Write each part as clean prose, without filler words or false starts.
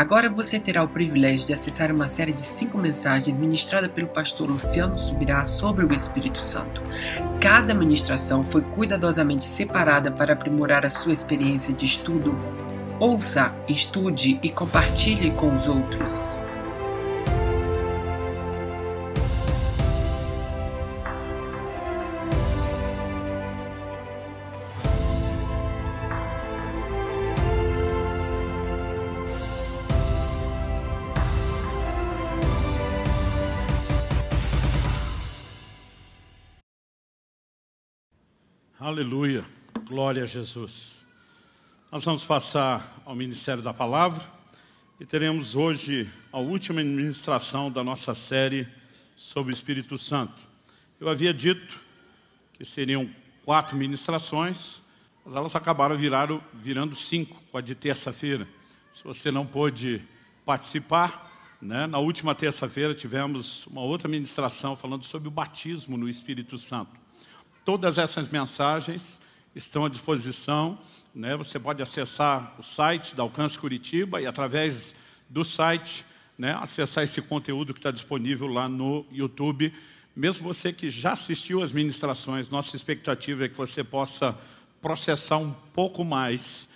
Agora você terá o privilégio de acessar uma série de 5 mensagens ministrada pelo pastor Luciano Subirá sobre o Espírito Santo. Cada ministração foi cuidadosamente separada para aprimorar a sua experiência de estudo. Ouça, estude e compartilhe com os outros. Aleluia, glória a Jesus. Nós vamos passar ao Ministério da Palavra e teremos hoje a última ministração da nossa série sobre o Espírito Santo. Eu havia dito que seriam 4 ministrações, mas elas acabaram virando 5 com a de terça-feira. Se você não pôde participar, na última terça-feira tivemos uma outra ministração falando sobre o batismo no Espírito Santo. Todas essas mensagens estão à disposição, Você pode acessar o site da Alcance Curitiba e através do site, acessar esse conteúdo que está disponível lá no YouTube. Mesmo você que já assistiu às ministrações, nossa expectativa é que você possa processar um pouco mais,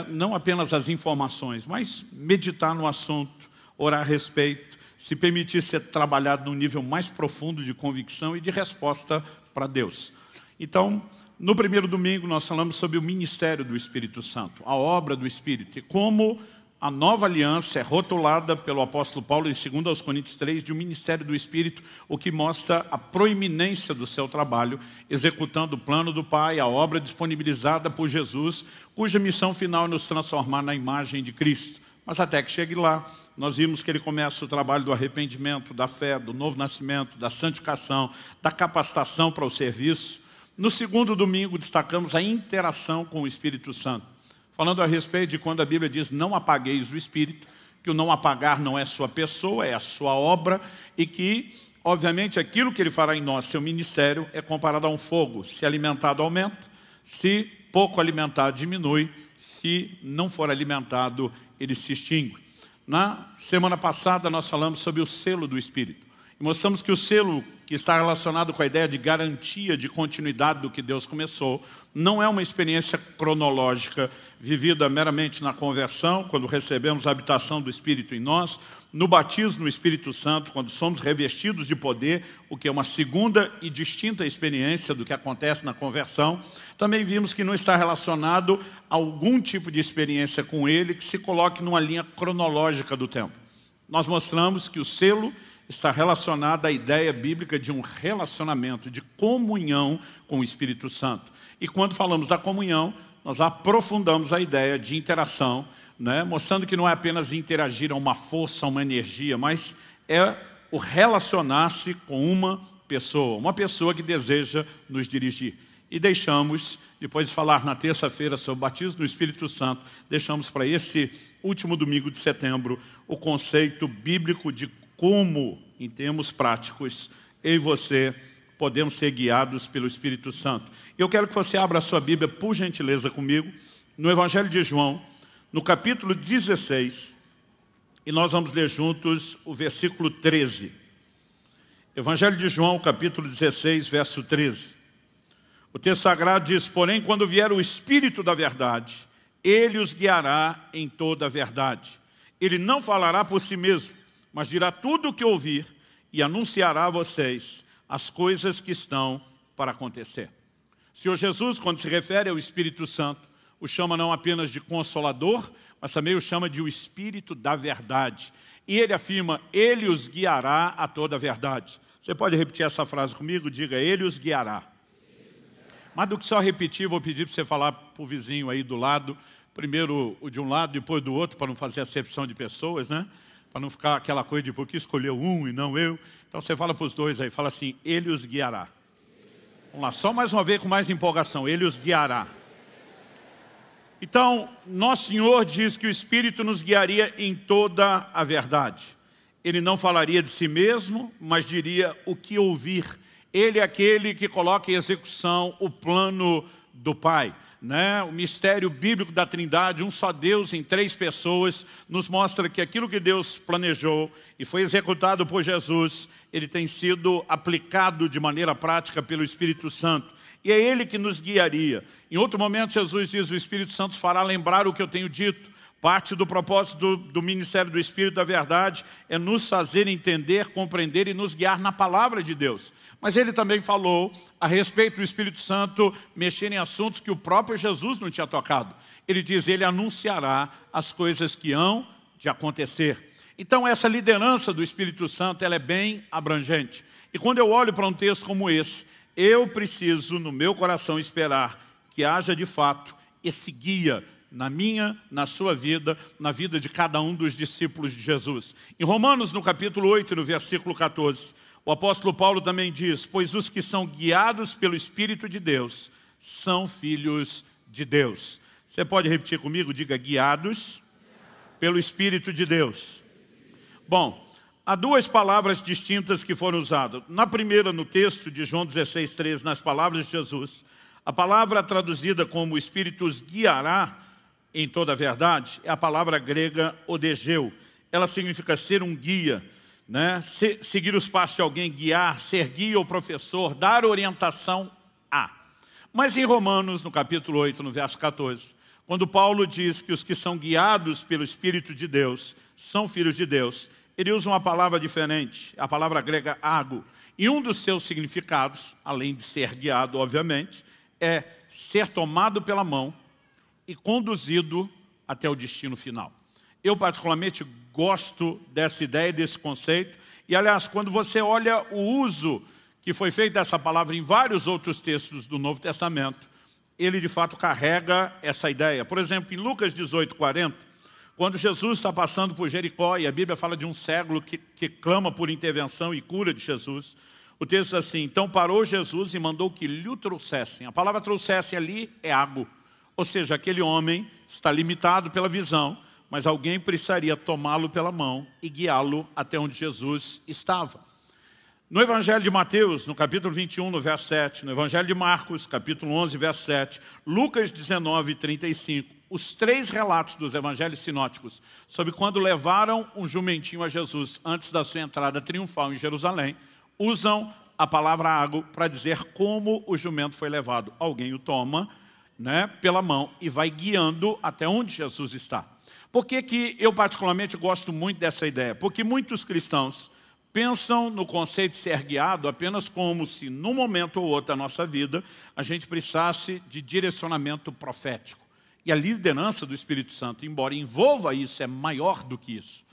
não apenas as informações, mas meditar no assunto, orar a respeito, se permitir ser trabalhado num nível mais profundo de convicção e de resposta para Deus. Então, no primeiro domingo nós falamos sobre o ministério do Espírito Santo, a obra do Espírito, e como a nova aliança é rotulada pelo apóstolo Paulo em 2 Coríntios 3 de um ministério do Espírito, o que mostra a proeminência do seu trabalho, executando o plano do Pai, a obra disponibilizada por Jesus, cuja missão final é nos transformar na imagem de Cristo. Mas até que chegue lá, nós vimos que ele começa o trabalho do arrependimento, da fé, do novo nascimento, da santificação, da capacitação para o serviço. No segundo domingo, destacamos a interação com o Espírito Santo, falando a respeito de quando a Bíblia diz não apagueis o Espírito, que o não apagar não é sua pessoa, é a sua obra, e que, obviamente, aquilo que ele fará em nós, seu ministério, é comparado a um fogo. Se alimentado, aumenta, se pouco alimentado, diminui, se não for alimentado, ele se extingue. Na semana passada, nós falamos sobre o selo do Espírito. E mostramos que o selo, que está relacionado com a ideia de garantia de continuidade do que Deus começou, não é uma experiência cronológica vivida meramente na conversão, quando recebemos a habitação do Espírito em nós, no batismo no Espírito Santo, quando somos revestidos de poder, o que é uma segunda e distinta experiência do que acontece na conversão. Também vimos que não está relacionado a algum tipo de experiência com Ele que se coloque numa linha cronológica do tempo. Nós mostramos que o selo está relacionado à ideia bíblica de um relacionamento, de comunhão com o Espírito Santo. E quando falamos da comunhão, nós aprofundamos a ideia de interação, mostrando que não é apenas interagir a uma força, a uma energia, mas é o relacionar-se com uma pessoa que deseja nos dirigir. E deixamos, depois de falar na terça-feira sobre o batismo no Espírito Santo, deixamos para esse último domingo de setembro o conceito bíblico de como, em termos práticos, eu e você podemos ser guiados pelo Espírito Santo. Eu quero que você abra a sua Bíblia, por gentileza, comigo, no Evangelho de João, no capítulo 16, e nós vamos ler juntos o versículo 13. Evangelho de João, capítulo 16, verso 13. O texto sagrado diz: porém, quando vier o Espírito da verdade, Ele os guiará em toda a verdade. Ele não falará por si mesmo, mas dirá tudo o que ouvir e anunciará a vocês as coisas que estão para acontecer. O Senhor Jesus, quando se refere ao Espírito Santo, o chama não apenas de Consolador, mas também o chama de o Espírito da verdade. E ele afirma: Ele os guiará a toda a verdade. Você pode repetir essa frase comigo? Diga: Ele os guiará. Mas do que só repetir, vou pedir para você falar para o vizinho aí do lado, primeiro o de um lado, depois do outro, para não fazer acepção de pessoas, Para não ficar aquela coisa de por que escolheu um e não eu. Então você fala para os dois aí, fala assim: Ele os guiará. Vamos lá, só mais uma vez com mais empolgação: Ele os guiará. Então, nosso Senhor diz que o Espírito nos guiaria em toda a verdade. Ele não falaria de si mesmo, mas diria o que ouvir. Ele é aquele que coloca em execução o plano do Pai, né? O mistério bíblico da Trindade, um só Deus em três pessoas, nos mostra que aquilo que Deus planejou e foi executado por Jesus, ele tem sido aplicado de maneira prática pelo Espírito Santo. E é Ele que nos guiaria. Em outro momento, Jesus diz, o Espírito Santo fará lembrar o que eu tenho dito. Parte do propósito do ministério do Espírito da Verdade é nos fazer entender, compreender e nos guiar na palavra de Deus. Mas ele também falou a respeito do Espírito Santo mexer em assuntos que o próprio Jesus não tinha tocado. Ele diz, ele anunciará as coisas que hão de acontecer. Então essa liderança do Espírito Santo ela é bem abrangente. E quando eu olho para um texto como esse, eu preciso no meu coração esperar que haja de fato esse guia na minha, na sua vida, na vida de cada um dos discípulos de Jesus. Em Romanos, no capítulo 8, no versículo 14, o apóstolo Paulo também diz, pois os que são guiados pelo Espírito de Deus são filhos de Deus. Você pode repetir comigo? Diga, guiados pelo Espírito de Deus. Bom, há duas palavras distintas que foram usadas. Na primeira, no texto de João 16:13, nas palavras de Jesus, a palavra traduzida como Espírito os guiará em toda a verdade, é a palavra grega odegeu. Ela significa ser um guia, né? Seguir os passos de alguém, guiar, ser guia ou professor, dar orientação a. Mas em Romanos, no capítulo 8, no verso 14, quando Paulo diz que os que são guiados pelo Espírito de Deus são filhos de Deus, ele usa uma palavra diferente, a palavra grega ago. E um dos seus significados, além de ser guiado, obviamente, é ser tomado pela mão e conduzido até o destino final. Eu particularmente gosto dessa ideia, desse conceito. E aliás, quando você olha o uso que foi feito dessa palavra em vários outros textos do Novo Testamento, ele de fato carrega essa ideia. Por exemplo, em Lucas 18:40, quando Jesus está passando por Jericó, e a Bíblia fala de um cego que clama por intervenção e cura de Jesus, o texto diz assim, então parou Jesus e mandou que lhe o trouxessem. A palavra trouxessem ali é ago. Ou seja, aquele homem está limitado pela visão, mas alguém precisaria tomá-lo pela mão e guiá-lo até onde Jesus estava. No Evangelho de Mateus, no capítulo 21, no verso 7, no Evangelho de Marcos, capítulo 11, verso 7, Lucas 19, 35, os três relatos dos evangelhos sinóticos sobre quando levaram um jumentinho a Jesus antes da sua entrada triunfal em Jerusalém, usam a palavra água para dizer como o jumento foi levado. Alguém o toma, né, pela mão e vai guiando até onde Jesus está. Por que eu particularmente gosto muito dessa ideia? Porque muitos cristãos pensam no conceito de ser guiado apenas como se num momento ou outro da nossa vida a gente precisasse de direcionamento profético. E a liderança do Espírito Santo, embora envolva isso, é maior do que isso.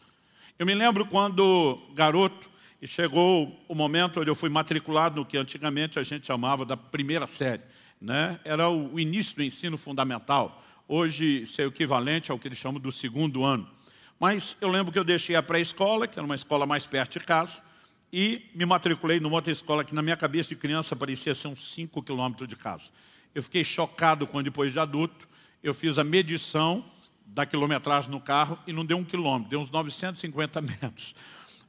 Eu me lembro quando garoto, e chegou o momento onde eu fui matriculado no que antigamente a gente chamava da primeira série. Né? Era o início do ensino fundamental. Hoje isso é o equivalente ao que eles chamam do segundo ano. Mas eu lembro que eu deixei a pré-escola, que era uma escola mais perto de casa, e me matriculei numa outra escola que na minha cabeça de criança parecia ser uns 5 quilômetros de casa. Eu fiquei chocado quando depois de adulto eu fiz a medição da quilometragem no carro e não deu 1 quilômetro, deu uns 950 metros.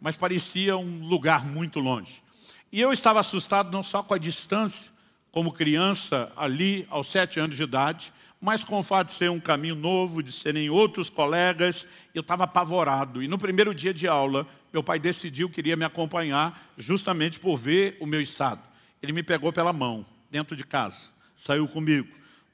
Mas parecia um lugar muito longe. E eu estava assustado não só com a distância, como criança ali aos 7 anos de idade, mas com o fato de ser um caminho novo, de serem outros colegas, eu estava apavorado. E no primeiro dia de aula, meu pai decidiu que iria me acompanhar justamente por ver o meu estado. Ele me pegou pela mão, dentro de casa, saiu comigo.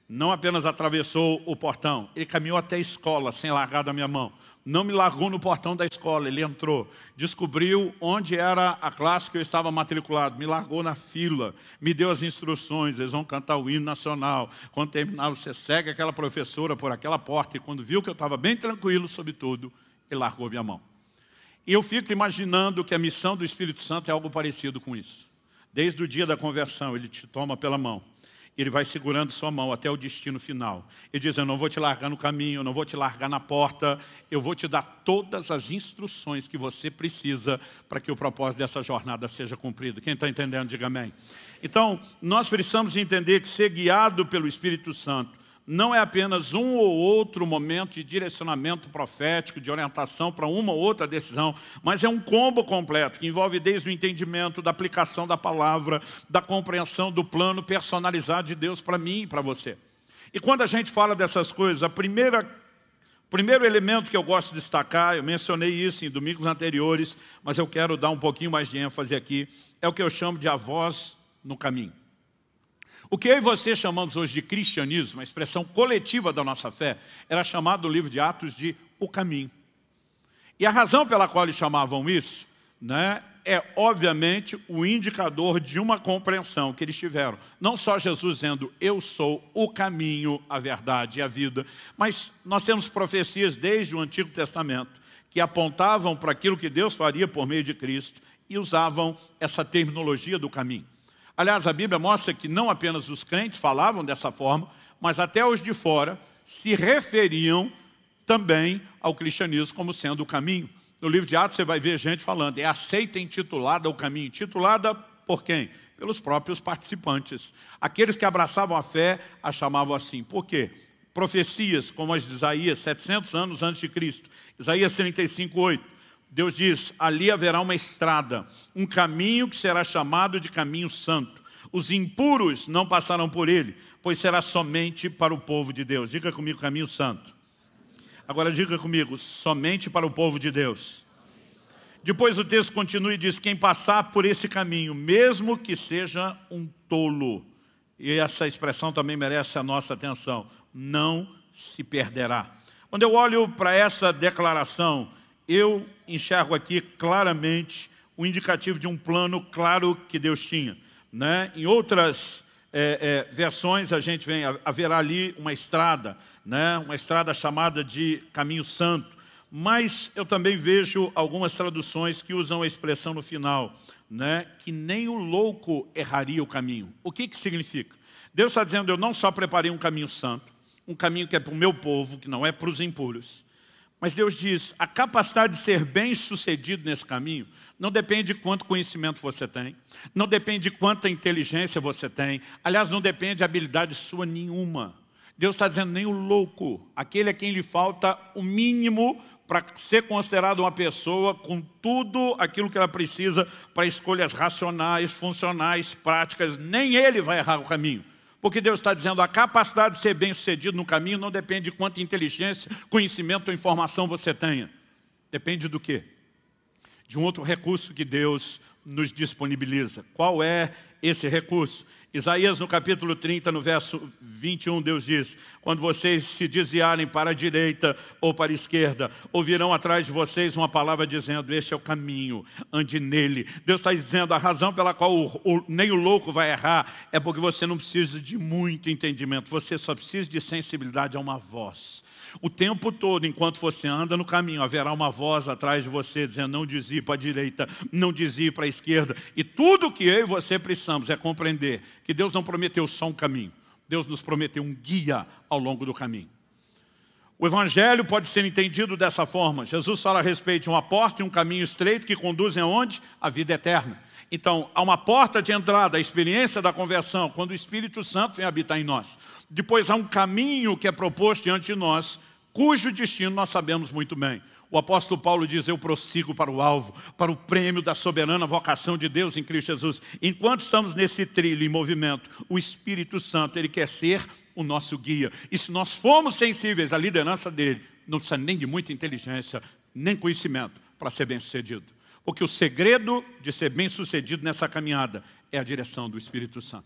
Não apenas atravessou o portão, ele caminhou até a escola sem largar da minha mão. Não me largou no portão da escola, ele entrou, descobriu onde era a classe que eu estava matriculado, me largou na fila, me deu as instruções, eles vão cantar o hino nacional. Quando terminar, você segue aquela professora por aquela porta, e quando viu que eu estava bem tranquilo, sobretudo, ele largou minha mão. E eu fico imaginando que a missão do Espírito Santo é algo parecido com isso. Desde o dia da conversão, ele te toma pela mão. Ele vai segurando sua mão até o destino final. Ele diz, eu não vou te largar no caminho, eu não vou te largar na porta, eu vou te dar todas as instruções que você precisa para que o propósito dessa jornada seja cumprido. Quem está entendendo, diga amém. Então, nós precisamos entender que ser guiado pelo Espírito Santo não é apenas um ou outro momento de direcionamento profético, de orientação para uma ou outra decisão, mas é um combo completo, que envolve desde o entendimento, da aplicação da palavra, da compreensão do plano personalizado de Deus para mim e para você. E quando a gente fala dessas coisas, o primeiro elemento que eu gosto de destacar, eu mencionei isso em domingos anteriores, mas eu quero dar um pouquinho mais de ênfase aqui, é o que eu chamo de a voz no caminho. O que eu e você chamamos hoje de cristianismo, a expressão coletiva da nossa fé, era chamado no livro de Atos de o caminho. E a razão pela qual eles chamavam isso, né, é obviamente o indicador de uma compreensão que eles tiveram. Não só Jesus dizendo, eu sou o caminho, a verdade e a vida, mas nós temos profecias desde o Antigo Testamento que apontavam para aquilo que Deus faria por meio de Cristo e usavam essa terminologia do caminho. Aliás, a Bíblia mostra que não apenas os crentes falavam dessa forma, mas até os de fora se referiam também ao cristianismo como sendo o caminho. No livro de Atos você vai ver gente falando, é a seita intitulada o caminho. Intitulada por quem? Pelos próprios participantes. Aqueles que abraçavam a fé a chamavam assim. Por quê? Profecias como as de Isaías, 700 anos antes de Cristo. Isaías 35:8. Deus diz, ali haverá uma estrada, um caminho que será chamado de caminho santo. Os impuros não passarão por ele, pois será somente para o povo de Deus. Diga comigo, caminho santo. Agora diga comigo, somente para o povo de Deus. Depois o texto continua e diz, quem passar por esse caminho, mesmo que seja um tolo, e essa expressão também merece a nossa atenção, não se perderá. Quando eu olho para essa declaração, eu enxergo aqui claramente o indicativo de um plano claro que Deus tinha, né? Em outras versões a gente haverá ali uma estrada, né? Uma estrada chamada de caminho santo, mas eu também vejo algumas traduções que usam a expressão no final, né? Que nem o louco erraria o caminho. O que significa? Deus está dizendo, eu não só preparei um caminho santo, um caminho que é para o meu povo, que não é para os impuros, mas Deus diz, a capacidade de ser bem-sucedido nesse caminho não depende de quanto conhecimento você tem, não depende de quanta inteligência você tem, aliás, não depende de habilidade sua nenhuma. Deus está dizendo, nem o louco, aquele a quem lhe falta o mínimo para ser considerado uma pessoa com tudo aquilo que ela precisa para escolhas racionais, funcionais, práticas, nem ele vai errar o caminho. Porque Deus está dizendo, a capacidade de ser bem-sucedido no caminho não depende de quanta inteligência, conhecimento ou informação você tenha. Depende do quê? De um outro recurso que Deus nos disponibiliza. Qual é esse recurso? Isaías no capítulo 30, no verso 21, Deus diz, quando vocês se desviarem para a direita ou para a esquerda, ouvirão atrás de vocês uma palavra dizendo, este é o caminho, ande nele. Deus está dizendo, a razão pela qual nem o louco vai errar é porque você não precisa de muito entendimento, você só precisa de sensibilidade a uma voz. O tempo todo, enquanto você anda no caminho, haverá uma voz atrás de você dizendo, não desvie para a direita, não desvie para a esquerda. E tudo o que eu e você precisamos é compreender que Deus não prometeu só um caminho. Deus nos prometeu um guia ao longo do caminho. O Evangelho pode ser entendido dessa forma. Jesus fala a respeito de uma porta e um caminho estreito que conduzem aonde? A vida eterna. Então, há uma porta de entrada, a experiência da conversão, quando o Espírito Santo vem habitar em nós. Depois há um caminho que é proposto diante de nós, cujo destino nós sabemos muito bem. O apóstolo Paulo diz, eu prossigo para o alvo, para o prêmio da soberana vocação de Deus em Cristo Jesus. Enquanto estamos nesse trilho em movimento, o Espírito Santo, ele quer ser o nosso guia. E se nós formos sensíveis à liderança dele, não precisa nem de muita inteligência, nem conhecimento para ser bem-sucedido. Porque o segredo de ser bem-sucedido nessa caminhada é a direção do Espírito Santo.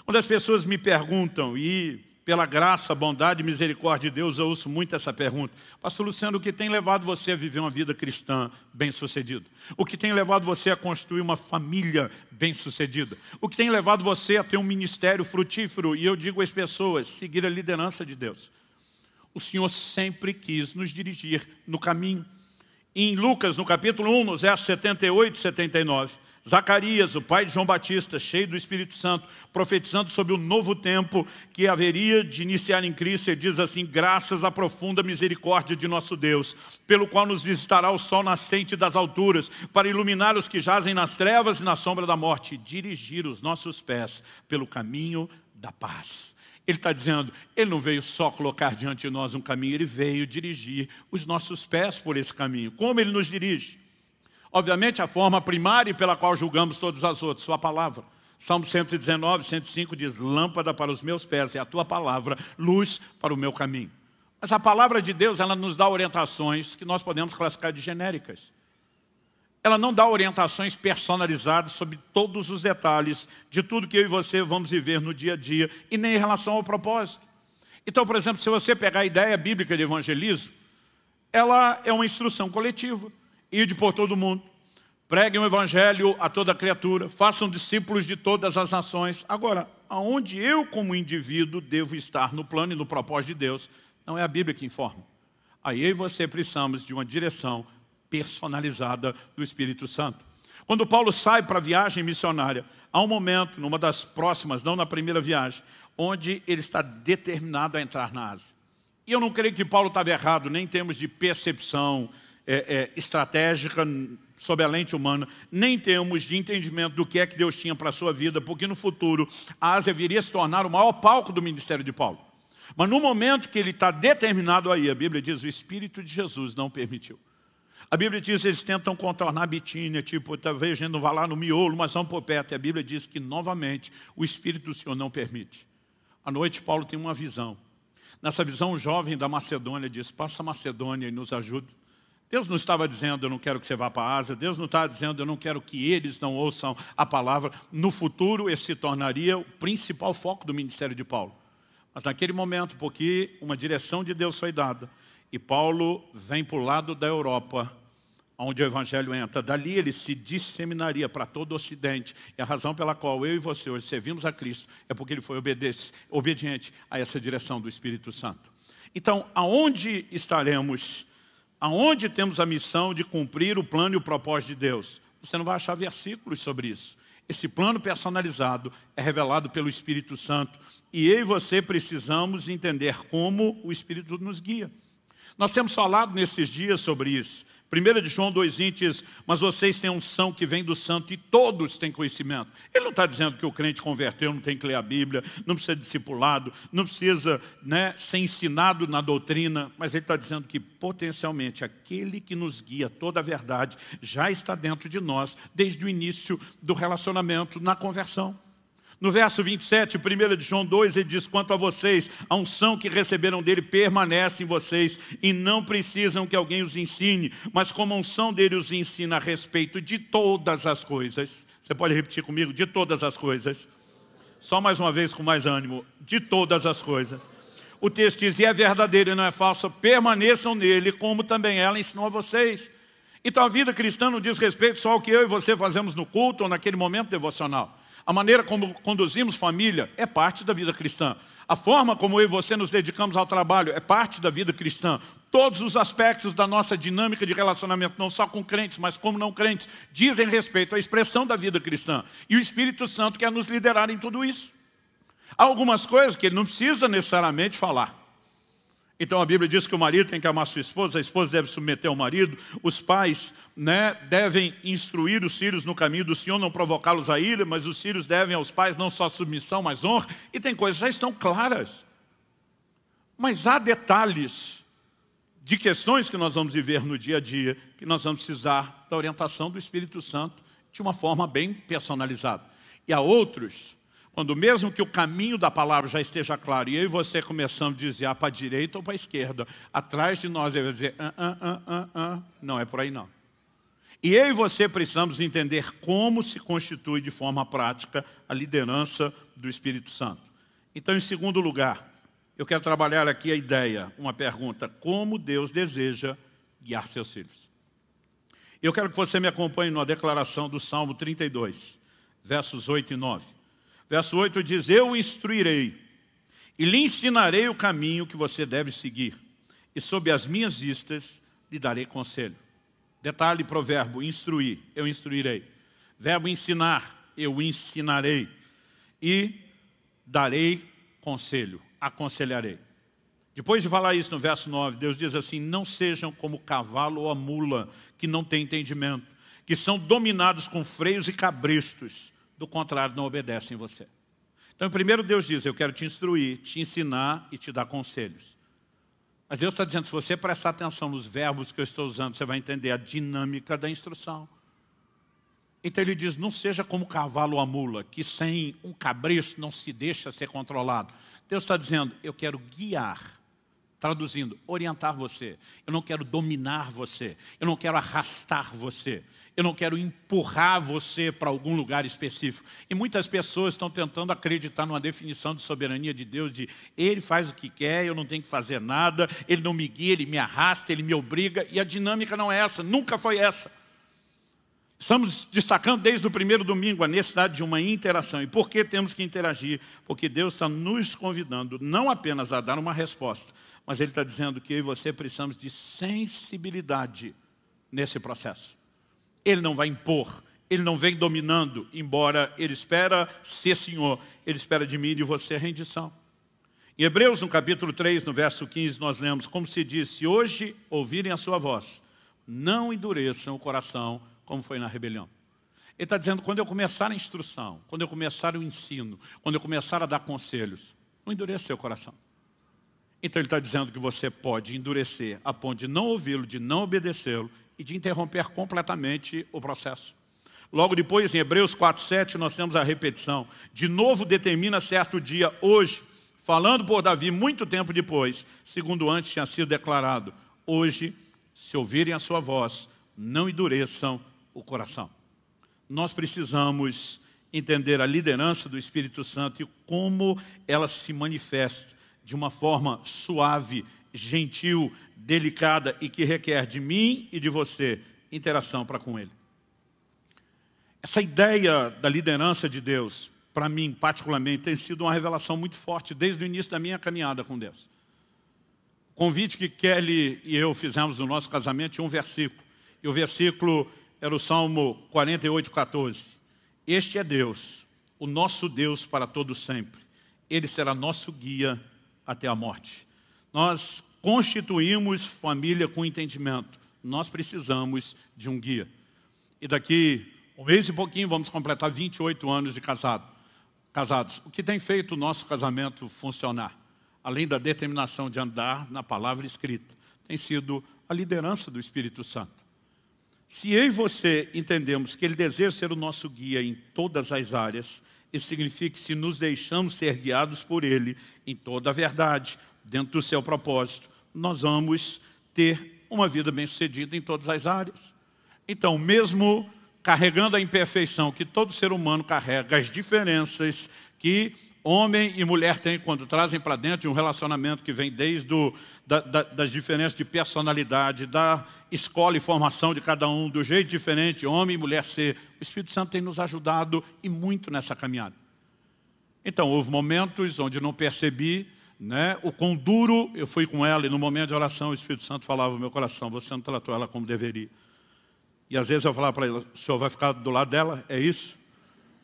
Quando as pessoas me perguntam, e pela graça, bondade e misericórdia de Deus, eu ouço muito essa pergunta. Pastor Luciano, o que tem levado você a viver uma vida cristã bem-sucedida? O que tem levado você a construir uma família bem-sucedida? O que tem levado você a ter um ministério frutífero? E eu digo às pessoas, seguir a liderança de Deus. O Senhor sempre quis nos dirigir no caminho. Em Lucas, no capítulo 1, nos versos 78 e 79, Zacarias, o pai de João Batista, cheio do Espírito Santo, profetizando sobre o novo tempo que haveria de iniciar em Cristo, ele diz assim, graças à profunda misericórdia de nosso Deus, pelo qual nos visitará o sol nascente das alturas, para iluminar os que jazem nas trevas e na sombra da morte, e dirigir os nossos pés pelo caminho da paz. Ele está dizendo, ele não veio só colocar diante de nós um caminho, ele veio dirigir os nossos pés por esse caminho. Como ele nos dirige? Obviamente, a forma primária pela qual julgamos todas as outras, sua palavra. Salmo 119, 105 diz, lâmpada para os meus pés é a tua palavra, luz para o meu caminho. Mas a palavra de Deus, ela nos dá orientações que nós podemos classificar de genéricas. Ela não dá orientações personalizadas sobre todos os detalhes de tudo que eu e você vamos viver no dia a dia e nem em relação ao propósito. Então, por exemplo, se você pegar a ideia bíblica de evangelismo, ela é uma instrução coletiva. Ide por todo mundo, preguem o evangelho a toda criatura, façam discípulos de todas as nações. Agora, aonde eu como indivíduo devo estar no plano e no propósito de Deus, não é a Bíblia que informa. Aí eu e você precisamos de uma direção personalizada do Espírito Santo. Quando Paulo sai para a viagem missionária, há um momento, numa das próximas, não na primeira viagem, onde ele está determinado a entrar na Ásia. E eu não creio que Paulo estava errado, nem em termos de percepção estratégica sob a lente humana, nem em termos de entendimento do que é que Deus tinha para a sua vida, porque no futuro a Ásia viria a se tornar o maior palco do ministério de Paulo. Mas no momento que ele está determinado aí, a Bíblia diz, o Espírito de Jesus não permitiu. A Bíblia diz que eles tentam contornar a Bitínia, tipo, talvez a gente não vá lá no miolo, mas vamos por perto. E a Bíblia diz que, novamente, o Espírito do Senhor não permite. À noite, Paulo tem uma visão. Nessa visão, um jovem da Macedônia diz, passa a Macedônia e nos ajuda. Deus não estava dizendo, eu não quero que você vá para a Ásia. Deus não estava dizendo, eu não quero que eles não ouçam a palavra. No futuro, esse se tornaria o principal foco do ministério de Paulo. Mas naquele momento, porque uma direção de Deus foi dada, e Paulo vem para o lado da Europa, onde o Evangelho entra. Dali ele se disseminaria para todo o Ocidente. E a razão pela qual eu e você hoje servimos a Cristo é porque ele foi obediente a essa direção do Espírito Santo. Então, aonde estaremos? Aonde temos a missão de cumprir o plano e o propósito de Deus? Você não vai achar versículos sobre isso. Esse plano personalizado é revelado pelo Espírito Santo. E eu e você precisamos entender como o Espírito nos guia. Nós temos falado nesses dias sobre isso. 1 de João 2,20 diz, mas vocês têm unção que vem do santo e todos têm conhecimento. Ele não está dizendo que o crente converteu, não tem que ler a Bíblia, não precisa de discipulado, não precisa ser ensinado na doutrina, mas ele está dizendo que potencialmente aquele que nos guia toda a verdade já está dentro de nós desde o início do relacionamento na conversão. No verso 27, 1 de João 2, ele diz, quanto a vocês, a unção que receberam dele permanece em vocês e não precisam que alguém os ensine, mas como a unção dele os ensina a respeito de todas as coisas. Você pode repetir comigo? De todas as coisas. Só mais uma vez com mais ânimo. De todas as coisas. O texto diz, e é verdadeiro e não é falso, permaneçam nele, como também ela ensinou a vocês. Então a vida cristã não diz respeito só ao que eu e você fazemos no culto ou naquele momento devocional. A maneira como conduzimos família é parte da vida cristã. A forma como eu e você nos dedicamos ao trabalho é parte da vida cristã. Todos os aspectos da nossa dinâmica de relacionamento, não só com crentes, mas como não crentes, dizem respeito à expressão da vida cristã. E o Espírito Santo quer nos liderar em tudo isso. Há algumas coisas que ele não precisa necessariamente falar. Então a Bíblia diz que o marido tem que amar sua esposa, a esposa deve submeter ao marido, os pais devem instruir os filhos no caminho do Senhor, não provocá-los a ira, mas os filhos devem aos pais não só submissão, mas honra, e tem coisas que já estão claras. Mas há detalhes de questões que nós vamos viver no dia a dia, que nós vamos precisar da orientação do Espírito Santo de uma forma bem personalizada. E há outros, quando mesmo que o caminho da palavra já esteja claro, e eu e você começamos a desviar para a direita ou para a esquerda, atrás de nós ele vai dizer, não é por aí não. E eu e você precisamos entender como se constitui de forma prática a liderança do Espírito Santo. Então, em segundo lugar, eu quero trabalhar aqui a ideia, uma pergunta, como Deus deseja guiar seus filhos? Eu quero que você me acompanhe numa declaração do Salmo 32, versos 8 e 9. Verso 8 diz, eu o instruirei e lhe ensinarei o caminho que você deve seguir, e sob as minhas vistas lhe darei conselho. Detalhe, provérbio, instruir, eu instruirei. Verbo ensinar, eu ensinarei. E darei conselho, aconselharei. Depois de falar isso no verso 9, Deus diz assim, não sejam como o cavalo ou a mula, que não tem entendimento, que são dominados com freios e cabrestos, do contrário, não obedecem você. Então, primeiro Deus diz, eu quero te instruir, te ensinar e te dar conselhos. Mas Deus está dizendo, se você prestar atenção nos verbos que eu estou usando, você vai entender a dinâmica da instrução. Então ele diz, não seja como o cavalo ou a mula, que sem um cabresto não se deixa ser controlado. Deus está dizendo, eu quero guiar, traduzindo, orientar você. Eu não quero dominar você, eu não quero arrastar você, eu não quero empurrar você para algum lugar específico. E muitas pessoas estão tentando acreditar numa definição de soberania de Deus, de Ele faz o que quer, eu não tenho que fazer nada, Ele não me guia, Ele me arrasta, Ele me obriga, e a dinâmica não é essa, nunca foi essa. Estamos destacando desde o primeiro domingo a necessidade de uma interação. E por que temos que interagir? Porque Deus está nos convidando não apenas a dar uma resposta, mas Ele está dizendo que eu e você precisamos de sensibilidade nesse processo. Ele não vai impor, Ele não vem dominando, embora Ele espera ser Senhor, Ele espera de mim e de você a rendição. Em Hebreus, no capítulo 3, no verso 15, nós lemos, como se diz, se hoje ouvirem a sua voz, não endureçam o coração, como foi na rebelião. Ele está dizendo, quando eu começar a instrução, quando eu começar o ensino, quando eu começar a dar conselhos, não endureça seu coração. Então ele está dizendo que você pode endurecer a ponto de não ouvi-lo, de não obedecê-lo e de interromper completamente o processo. Logo depois, em Hebreus 4:7, nós temos a repetição. De novo determina certo dia, hoje, falando por Davi muito tempo depois, segundo antes tinha sido declarado, hoje, se ouvirem a sua voz, não endureçam o coração. Nós precisamos entender a liderança do Espírito Santo e como ela se manifesta de uma forma suave, gentil, delicada e que requer de mim e de você interação para com Ele. Essa ideia da liderança de Deus, para mim particularmente, tem sido uma revelação muito forte desde o início da minha caminhada com Deus. O convite que Kelly e eu fizemos no nosso casamento tinha um versículo. E o versículo era o Salmo 48:14. Este é Deus, o nosso Deus para todo sempre. Ele será nosso guia até a morte. Nós constituímos família com entendimento. Nós precisamos de um guia. E daqui um mês e pouquinho vamos completar 28 anos de casados. O que tem feito o nosso casamento funcionar, além da determinação de andar na palavra escrita, tem sido a liderança do Espírito Santo. Se eu e você entendemos que Ele deseja ser o nosso guia em todas as áreas, isso significa que se nos deixamos ser guiados por Ele em toda a verdade, dentro do seu propósito, nós vamos ter uma vida bem-sucedida em todas as áreas. Então, mesmo carregando a imperfeição que todo ser humano carrega, as diferenças que homem e mulher têm quando trazem para dentro de um relacionamento que vem desde das diferenças de personalidade, da escola e formação de cada um, do jeito diferente, homem e mulher ser. O Espírito Santo tem nos ajudado e muito nessa caminhada. Então, houve momentos onde não percebi, o quão duro eu fui com ela, e no momento de oração o Espírito Santo falava no meu coração, você não tratou ela como deveria. E às vezes eu falava para ela, o senhor vai ficar do lado dela? É isso?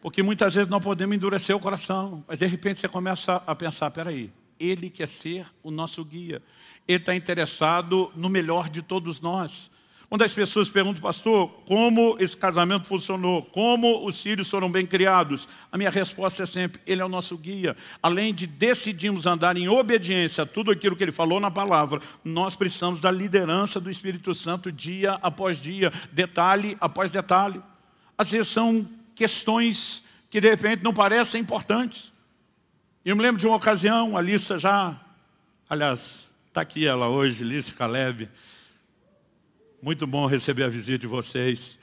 Porque muitas vezes não podemos endurecer o coração, mas de repente você começa a pensar, peraí, Ele quer ser o nosso guia. Ele está interessado no melhor de todos nós. Quando as pessoas perguntam, pastor, como esse casamento funcionou? Como os filhos foram bem criados? A minha resposta é sempre, Ele é o nosso guia. Além de decidirmos andar em obediência a tudo aquilo que Ele falou na palavra, nós precisamos da liderança do Espírito Santo dia após dia, detalhe após detalhe. Às vezes são questões que de repente não parecem importantes. Eu me lembro de uma ocasião, a Lissa aliás, está aqui ela hoje, Lissa Caleb. Muito bom receber a visita de vocês.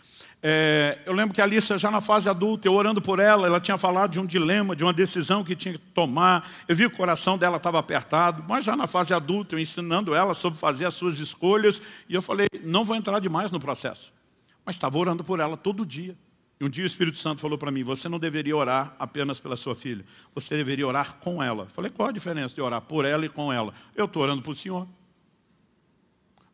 Eu lembro que a Alissa, já na fase adulta, eu orando por ela, ela tinha falado de um dilema, de uma decisão que tinha que tomar. Eu vi que o coração dela estava apertado, mas já na fase adulta, eu ensinando ela sobre fazer as suas escolhas. E eu falei, não vou entrar demais no processo. Mas estava orando por ela todo dia. E um dia o Espírito Santo falou para mim, você não deveria orar apenas pela sua filha, você deveria orar com ela. Eu falei, qual a diferença de orar por ela e com ela? Eu estou orando para o Senhor.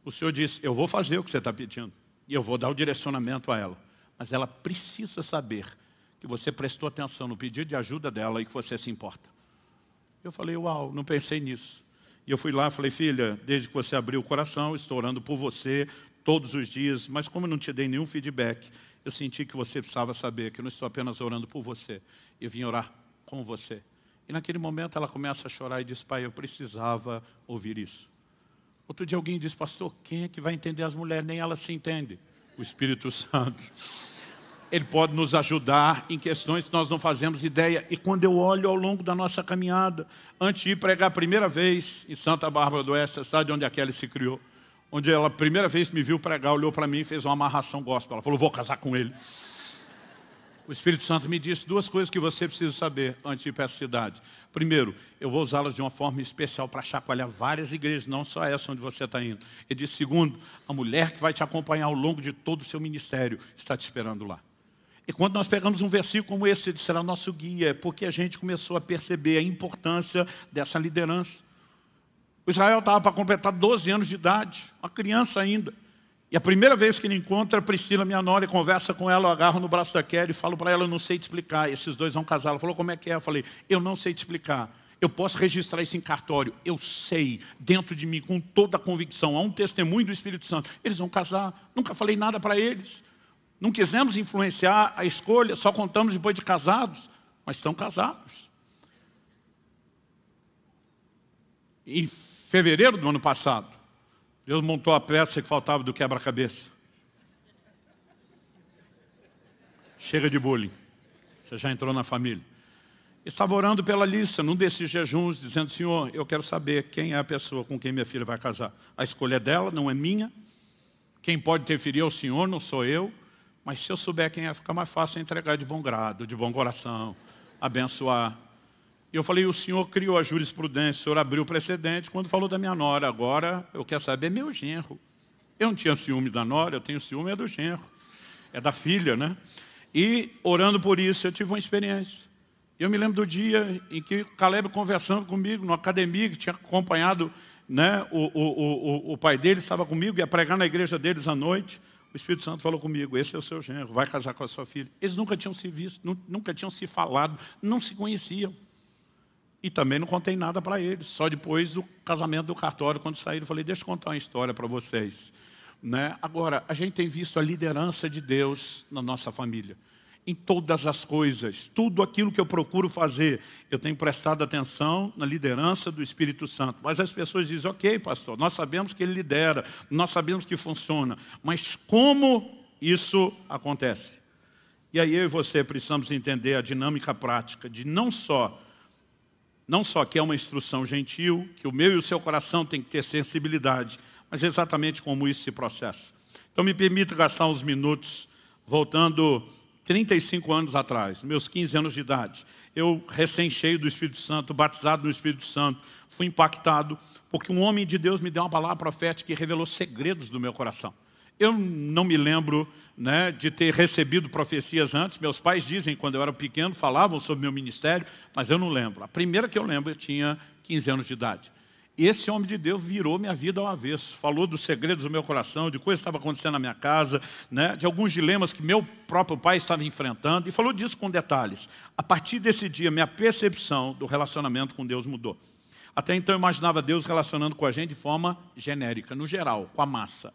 O Senhor disse, eu vou fazer o que você está pedindo. E eu vou dar o direcionamento a ela. Mas ela precisa saber que você prestou atenção no pedido de ajuda dela e que você se importa. Eu falei, uau, não pensei nisso. E eu fui lá e falei, filha, desde que você abriu o coração, estou orando por você todos os dias, mas como eu não te dei nenhum feedback, eu senti que você precisava saber que eu não estou apenas orando por você, eu vim orar com você. E naquele momento ela começa a chorar e diz, pai, eu precisava ouvir isso. Outro dia alguém diz, pastor, quem é que vai entender as mulheres? Nem elas se entendem. O Espírito Santo. Ele pode nos ajudar em questões que nós não fazemos ideia. E quando eu olho ao longo da nossa caminhada, antes de ir pregar a primeira vez em Santa Bárbara do Oeste, a cidade onde a Kelly se criou, onde ela a primeira vez me viu pregar, olhou para mim e fez uma amarração gospel. Ela falou, vou casar com ele. O Espírito Santo me disse duas coisas que você precisa saber antes de ir para essa cidade. Primeiro, eu vou usá-las de uma forma especial para chacoalhar várias igrejas, não só essa onde você está indo. Ele disse, segundo, a mulher que vai te acompanhar ao longo de todo o seu ministério está te esperando lá. E quando nós pegamos um versículo como esse, ele será nosso guia, é porque a gente começou a perceber a importância dessa liderança. O Israel estava para completar 12 anos de idade, uma criança ainda. E a primeira vez que ele encontra a Priscila, minha nora, e conversa com ela, eu agarro no braço da Kelly e falo para ela, eu não sei te explicar, esses dois vão casar. Ela falou, como é que é? Eu falei, eu não sei te explicar. Eu posso registrar isso em cartório. Eu sei, dentro de mim, com toda a convicção, há um testemunho do Espírito Santo. Eles vão casar. Nunca falei nada para eles. Não quisemos influenciar a escolha, só contamos depois de casados. Mas estão casados. Em fevereiro do ano passado, Deus montou a peça que faltava do quebra-cabeça. Chega de bullying. Você já entrou na família. Estava orando pela lista, num desses jejuns, dizendo, Senhor, eu quero saber quem é a pessoa com quem minha filha vai casar. A escolha é dela, não é minha. Quem pode interferir é o Senhor, não sou eu. Mas se eu souber quem é, fica mais fácil entregar de bom grado, de bom coração, abençoar. E eu falei, o Senhor criou a jurisprudência, o Senhor abriu o precedente quando falou da minha nora. Agora eu quero saber meu genro. Eu não tinha ciúme da nora, eu tenho ciúme é do genro. É da filha, né? E orando por isso, eu tive uma experiência. Eu me lembro do dia em que o Caleb conversando comigo, numa academia, que tinha acompanhado, né, o pai dele estava comigo, ia pregar na igreja deles à noite. O Espírito Santo falou comigo, esse é o seu genro, vai casar com a sua filha. Eles nunca tinham se visto, nunca tinham se falado, não se conheciam. E também não contei nada para eles. Só depois do casamento do cartório, quando saíram, eu falei, deixa eu contar uma história para vocês. Né? Agora, a gente tem visto a liderança de Deus na nossa família. Em todas as coisas, tudo aquilo que eu procuro fazer, eu tenho prestado atenção na liderança do Espírito Santo. Mas as pessoas dizem, ok, pastor, nós sabemos que ele lidera, nós sabemos que funciona. Mas como isso acontece? E aí eu e você precisamos entender a dinâmica prática de não só que é uma instrução gentil, que o meu e o seu coração tem que ter sensibilidade, mas exatamente como isso se processa. Então me permita gastar uns minutos, voltando 35 anos atrás, meus 15 anos de idade. Eu, recém-cheio do Espírito Santo, batizado no Espírito Santo, fui impactado, porque um homem de Deus me deu uma palavra profética que revelou segredos do meu coração. Eu não me lembro, né, de ter recebido profecias antes. Meus pais dizem, quando eu era pequeno, falavam sobre meu ministério, mas eu não lembro. A primeira que eu lembro, eu tinha 15 anos de idade. E esse homem de Deus virou minha vida ao avesso. Falou dos segredos do meu coração, de coisas que estavam acontecendo na minha casa, né, de alguns dilemas que meu próprio pai estava enfrentando. E falou disso com detalhes. A partir desse dia, minha percepção do relacionamento com Deus mudou. Até então eu imaginava Deus relacionando com a gente de forma genérica, no geral, com a massa.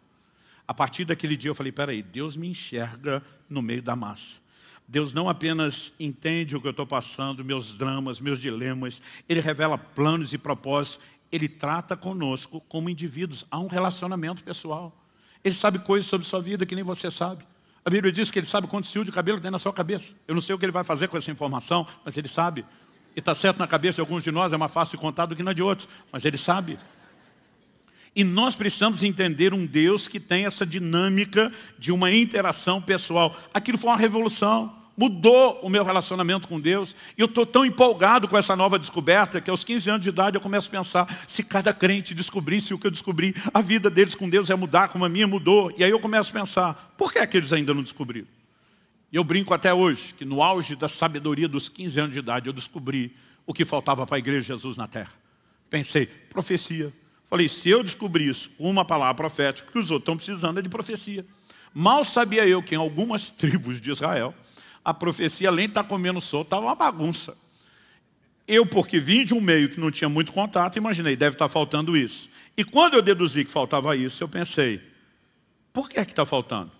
A partir daquele dia eu falei, peraí, Deus me enxerga no meio da massa. Deus não apenas entende o que eu estou passando, meus dramas, meus dilemas. Ele revela planos e propósitos. Ele trata conosco como indivíduos. Há um relacionamento pessoal. Ele sabe coisas sobre sua vida que nem você sabe. A Bíblia diz que ele sabe quantos fios de cabelo tem na sua cabeça. Eu não sei o que ele vai fazer com essa informação, mas ele sabe. E está certo, na cabeça de alguns de nós é mais fácil de contar do que na de outros, mas ele sabe. E nós precisamos entender um Deus que tem essa dinâmica de uma interação pessoal. Aquilo foi uma revolução, mudou o meu relacionamento com Deus. E eu estou tão empolgado com essa nova descoberta que aos 15 anos de idade eu começo a pensar, se cada crente descobrisse o que eu descobri, a vida deles com Deus ia mudar como a minha mudou. E aí eu começo a pensar, por que é que eles ainda não descobriram? E eu brinco até hoje, que no auge da sabedoria dos 15 anos de idade eu descobri o que faltava para a igreja de Jesus na terra. Pensei, profecia. Falei, se eu descobrir isso com uma palavra profética, que os outros estão precisando é de profecia. Mal sabia eu que em algumas tribos de Israel, a profecia, além de estar comendo solto, estava uma bagunça. Eu, porque vim de um meio que não tinha muito contato, imaginei, deve estar faltando isso. E quando eu deduzi que faltava isso, eu pensei, por que é que está faltando?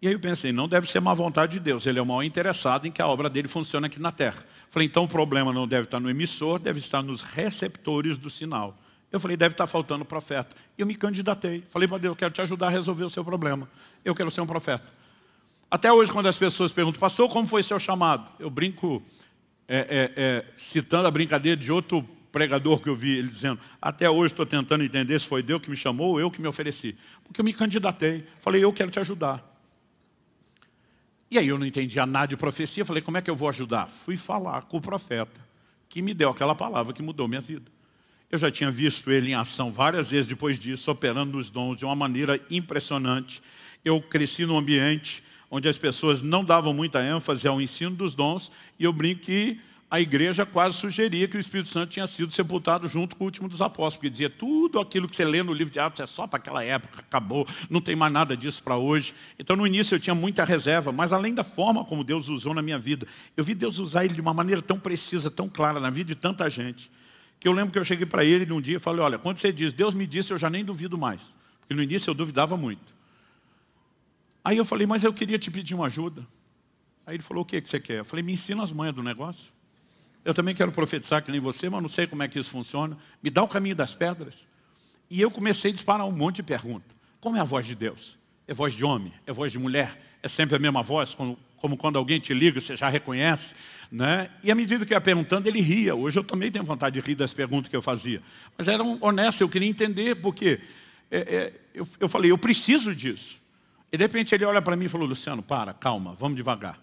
E aí eu pensei, não deve ser má vontade de Deus, ele é o maior interessado em que a obra dele funcione aqui na terra. Falei, então o problema não deve estar no emissor, deve estar nos receptores do sinal. Eu falei, deve estar faltando profeta. E eu me candidatei. Falei para Deus, eu quero te ajudar a resolver o seu problema. Eu quero ser um profeta. Até hoje, quando as pessoas perguntam, pastor, como foi seu chamado? Eu brinco, citando a brincadeira de outro pregador que eu vi, ele dizendo, até hoje estou tentando entender se foi Deus que me chamou ou eu que me ofereci. Porque eu me candidatei. Falei, eu quero te ajudar. E aí eu não entendia nada de profecia, falei, como é que eu vou ajudar? Fui falar com o profeta, que me deu aquela palavra que mudou minha vida. Eu já tinha visto ele em ação várias vezes depois disso, operando nos dons de uma maneira impressionante. Eu cresci num ambiente onde as pessoas não davam muita ênfase ao ensino dos dons, e eu brinco que a igreja quase sugeria que o Espírito Santo tinha sido sepultado junto com o último dos apóstolos, porque dizia tudo aquilo que você lê no livro de Atos é só para aquela época, acabou, não tem mais nada disso para hoje. Então no início eu tinha muita reserva, mas além da forma como Deus usou na minha vida, eu vi Deus usar ele de uma maneira tão precisa, tão clara na vida de tanta gente, que eu lembro que eu cheguei para ele num dia e falei, olha, quando você diz, Deus me disse, eu já nem duvido mais, porque no início eu duvidava muito. Aí eu falei, mas eu queria te pedir uma ajuda. Aí ele falou, o que você quer? Eu falei, me ensina as manhas do negócio. Eu também quero profetizar que nem você, mas não sei como é que isso funciona. Me dá o caminho das pedras. E eu comecei a disparar um monte de perguntas. Como é a voz de Deus? É voz de homem? É voz de mulher? É sempre a mesma voz? Como quando alguém te liga, você já reconhece, né? E à medida que eu ia perguntando, ele ria. Hoje eu também tenho vontade de rir das perguntas que eu fazia. Mas eram honestas, eu queria entender, porque eu falei, eu preciso disso. E de repente ele olha para mim e falou, Luciano, calma, vamos devagar.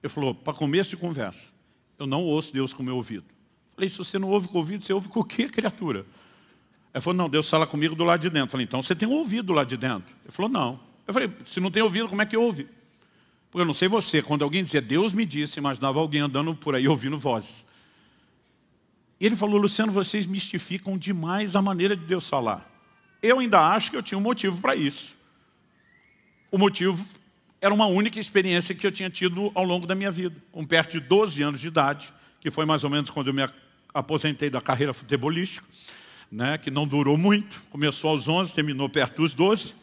Ele falou, para começo de conversa, eu não ouço Deus com o meu ouvido. Falei, se você não ouve com o ouvido, você ouve com o quê, criatura? Ele falou, não, Deus fala comigo do lado de dentro. Falei, então você tem um ouvido do lado de dentro? Ele falou, não. Eu falei, se não tem ouvido, como é que ouve? Porque eu não sei você, quando alguém dizia, Deus me disse, imaginava alguém andando por aí ouvindo vozes. E ele falou, Luciano, vocês mistificam demais a maneira de Deus falar. Eu ainda acho que eu tinha um motivo para isso. O motivo era uma única experiência que eu tinha tido ao longo da minha vida. Com perto de 12 anos de idade, que foi mais ou menos quando eu me aposentei da carreira futebolística, né, que não durou muito, começou aos 11, terminou perto dos 12.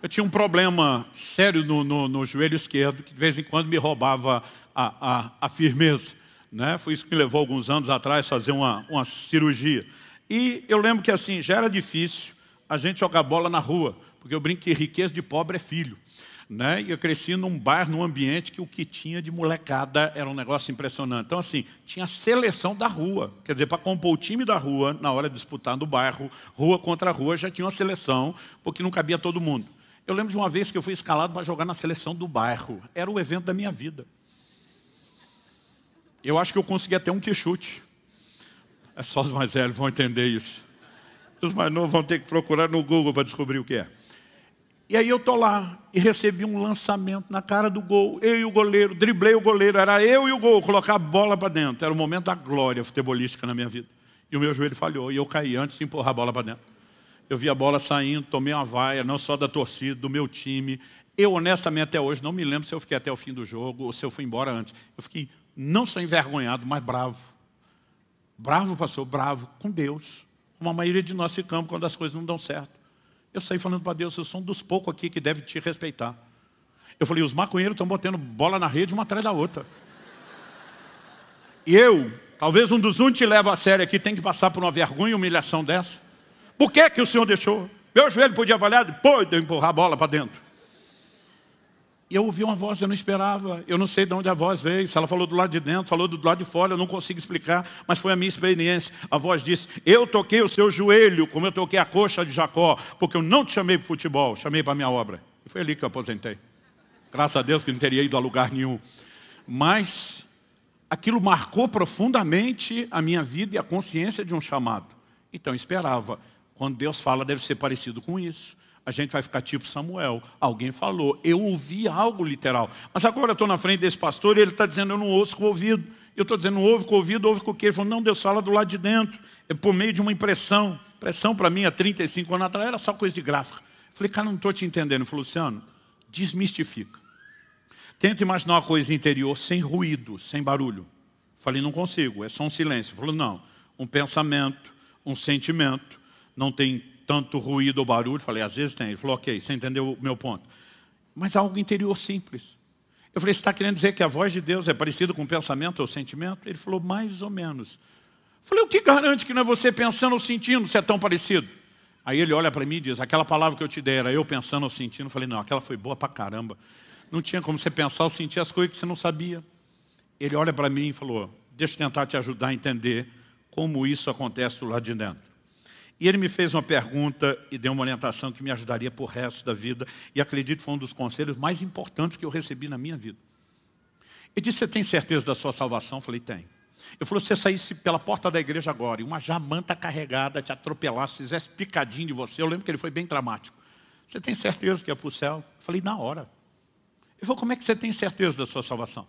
Eu tinha um problema sério no joelho esquerdo, que de vez em quando me roubava a firmeza. Né? Foi isso que me levou alguns anos atrás a fazer uma cirurgia. E eu lembro que assim, já era difícil a gente jogar bola na rua, porque eu brinco que riqueza de pobre é filho. Né? E eu cresci num bairro, num ambiente que o que tinha de molecada era um negócio impressionante. Então assim, tinha seleção da rua. Quer dizer, para compor o time da rua, na hora de disputar no bairro, rua contra rua, já tinha uma seleção, porque não cabia todo mundo. Eu lembro de uma vez que eu fui escalado para jogar na seleção do bairro. Era o evento da minha vida. Eu acho que eu consegui até um quichute. É só os mais velhos vão entender isso. Os mais novos vão ter que procurar no Google para descobrir o que é. E aí eu estou lá e recebi um lançamento na cara do gol. Eu e o goleiro, driblei o goleiro, era eu e o gol, colocar a bola para dentro. Era o momento da glória futebolística na minha vida. E o meu joelho falhou e eu caí antes de empurrar a bola para dentro. Eu vi a bola saindo, tomei uma vaia, não só da torcida, do meu time. Eu, honestamente, até hoje, não me lembro se eu fiquei até o fim do jogo ou se eu fui embora antes. Eu fiquei não só envergonhado, mas bravo. Bravo, pastor, bravo com Deus. Como a maioria de nós ficamos quando as coisas não dão certo. Eu saí falando para Deus, eu sou um dos poucos aqui que deve te respeitar. Eu falei, os maconheiros estão botando bola na rede uma atrás da outra. E eu, talvez um dos únicos que leva a sério aqui, tem que passar por uma vergonha e humilhação dessa. Por que que o Senhor deixou? Meu joelho podia avaliar depois de eu empurrar a bola para dentro. E eu ouvi uma voz, eu não esperava, eu não sei de onde a voz veio, se ela falou do lado de dentro, falou do lado de fora, eu não consigo explicar, mas foi a minha experiência. A voz disse, eu toquei o seu joelho, como eu toquei a coxa de Jacó, porque eu não te chamei para o futebol, chamei para a minha obra. E foi ali que eu aposentei. Graças a Deus que não teria ido a lugar nenhum. Mas aquilo marcou profundamente a minha vida e a consciência de um chamado. Então eu esperava, quando Deus fala deve ser parecido com isso. A gente vai ficar tipo Samuel. Alguém falou, eu ouvi algo literal. Mas agora eu estou na frente desse pastor e ele está dizendo, eu não ouço com o ouvido. Eu estou dizendo, não ouve com o ouvido, ouve com o quê? Ele falou, não, Deus fala do lado de dentro. É por meio de uma impressão. Impressão para mim, há 35 anos atrás, era só coisa de gráfica. Eu falei, cara, não estou te entendendo. Ele falou, Luciano, desmistifica. Tenta imaginar uma coisa interior sem ruído, sem barulho. Eu falei, não consigo, é só um silêncio. Ele falou, não, um pensamento, um sentimento, não tem tanto ruído ou barulho. Falei, às vezes tem. Ele falou, ok, você entendeu o meu ponto. mas algo interior simples. Eu falei, você está querendo dizer que a voz de Deus é parecida com o pensamento ou sentimento? Ele falou, mais ou menos. Eu falei, o que garante que não é você pensando ou sentindo se é tão parecido? Aí ele olha para mim e diz, aquela palavra que eu te dei era eu pensando ou sentindo? Eu falei, não, aquela foi boa pra caramba. Não tinha como você pensar ou sentir as coisas que você não sabia. Ele olha para mim e falou, deixa eu tentar te ajudar a entender como isso acontece do lado de dentro. E ele me fez uma pergunta e deu uma orientação que me ajudaria por resto da vida. E acredito que foi um dos conselhos mais importantes que eu recebi na minha vida. Ele disse, você tem certeza da sua salvação? Eu falei, tenho. Ele falou, se você saísse pela porta da igreja agora e uma jamanta carregada te atropelasse, fizesse picadinho de você, eu lembro que ele foi bem dramático. Você tem certeza que é para o céu? Eu falei, na hora. Ele falou, como é que você tem certeza da sua salvação?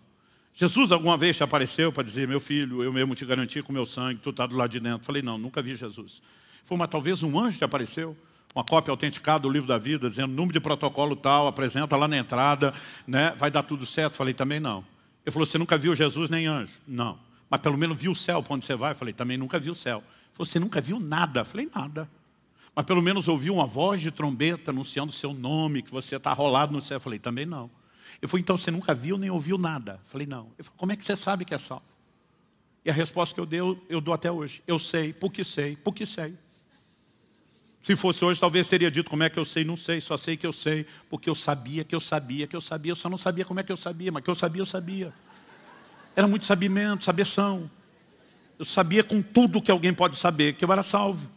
Jesus alguma vez te apareceu para dizer, meu filho, eu mesmo te garanti com o meu sangue, tu está do lado de dentro. Eu falei, não, nunca vi Jesus. Ele falou, mas talvez um anjo te apareceu, uma cópia autenticada do livro da vida, dizendo, número de protocolo tal, apresenta lá na entrada, né? Vai dar tudo certo. Eu falei, também não. Ele falou, você nunca viu Jesus nem anjo? Não. Mas pelo menos viu o céu para onde você vai? Eu falei, também nunca vi o céu. Ele falou, você nunca viu nada? Eu falei, nada. Mas pelo menos ouviu uma voz de trombeta anunciando o seu nome, que você está rolado no céu? Eu falei, também não. Ele falou, então você nunca viu nem ouviu nada? Eu falei, não. Ele falou, como é que você sabe que é salvo? E a resposta que eu dou até hoje. Eu sei, porque sei, porque sei. Se fosse hoje, talvez teria dito como é que eu sei, não sei, só sei que eu sei, porque eu sabia que eu sabia que eu sabia, eu só não sabia como é que eu sabia, mas que eu sabia. Era muito sabimento, sabeção. Eu sabia com tudo que alguém pode saber, que eu era salvo.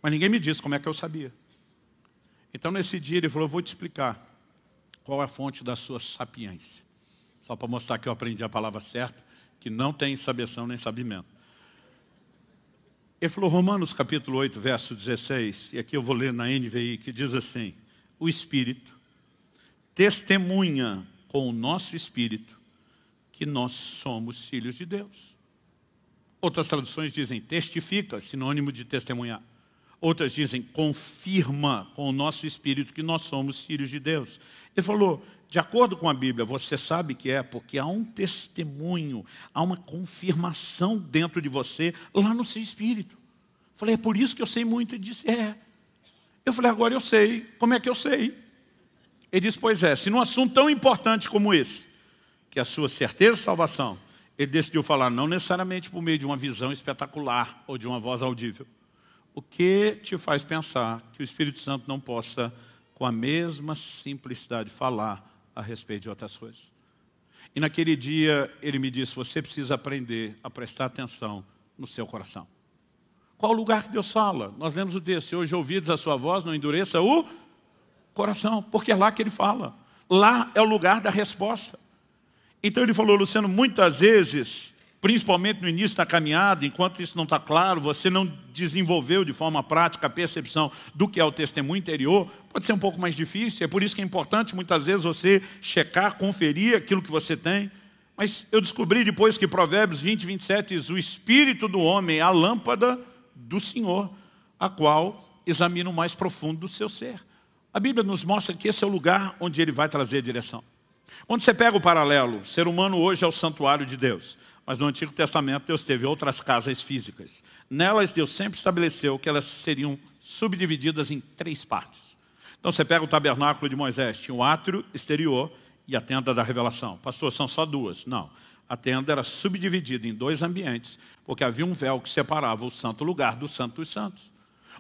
Mas ninguém me disse como é que eu sabia. Então nesse dia ele falou, eu vou te explicar qual é a fonte da sua sapiência. Só para mostrar que eu aprendi a palavra certa, que não tem sabeção nem sabimento. Ele falou, Romanos capítulo 8, verso 16, e aqui eu vou ler na NVI, que diz assim, o Espírito testemunha com o nosso Espírito que nós somos filhos de Deus. Outras traduções dizem, testifica, sinônimo de testemunhar. Outras dizem, confirma com o nosso Espírito que nós somos filhos de Deus. Ele falou, de acordo com a Bíblia, você sabe que é porque há um testemunho, há uma confirmação dentro de você, lá no seu espírito. Eu falei, é por isso que eu sei muito. Ele disse, é. Eu falei, agora eu sei. Como é que eu sei? Ele disse, pois é, se num assunto tão importante como esse, que é a sua certeza de salvação, ele decidiu falar não necessariamente por meio de uma visão espetacular ou de uma voz audível. O que te faz pensar que o Espírito Santo não possa, com a mesma simplicidade, falar a respeito de outras coisas? E naquele dia ele me disse, você precisa aprender a prestar atenção no seu coração. Qual o lugar que Deus fala? Nós lemos o texto, se hoje ouvides a sua voz, não endureça o coração, porque é lá que ele fala. Lá é o lugar da resposta. Então ele falou, Luciano, muitas vezes, principalmente no início da caminhada, enquanto isso não está claro, você não desenvolveu de forma prática a percepção do que é o testemunho interior, pode ser um pouco mais difícil, é por isso que é importante muitas vezes você checar, conferir aquilo que você tem. Mas eu descobri depois que Provérbios 20, 27 diz, o espírito do homem é a lâmpada do Senhor, a qual examina o mais profundo do seu ser. A Bíblia nos mostra que esse é o lugar onde ele vai trazer direção. Quando você pega o paralelo, o ser humano hoje é o santuário de Deus. Mas no Antigo Testamento Deus teve outras casas físicas. Nelas Deus sempre estabeleceu que elas seriam subdivididas em 3 partes. Então você pega o tabernáculo de Moisés, tinha o átrio exterior e a tenda da revelação. Pastor, são só 2. Não. A tenda era subdividida em 2 ambientes, porque havia um véu que separava o santo lugar do santo dos santos.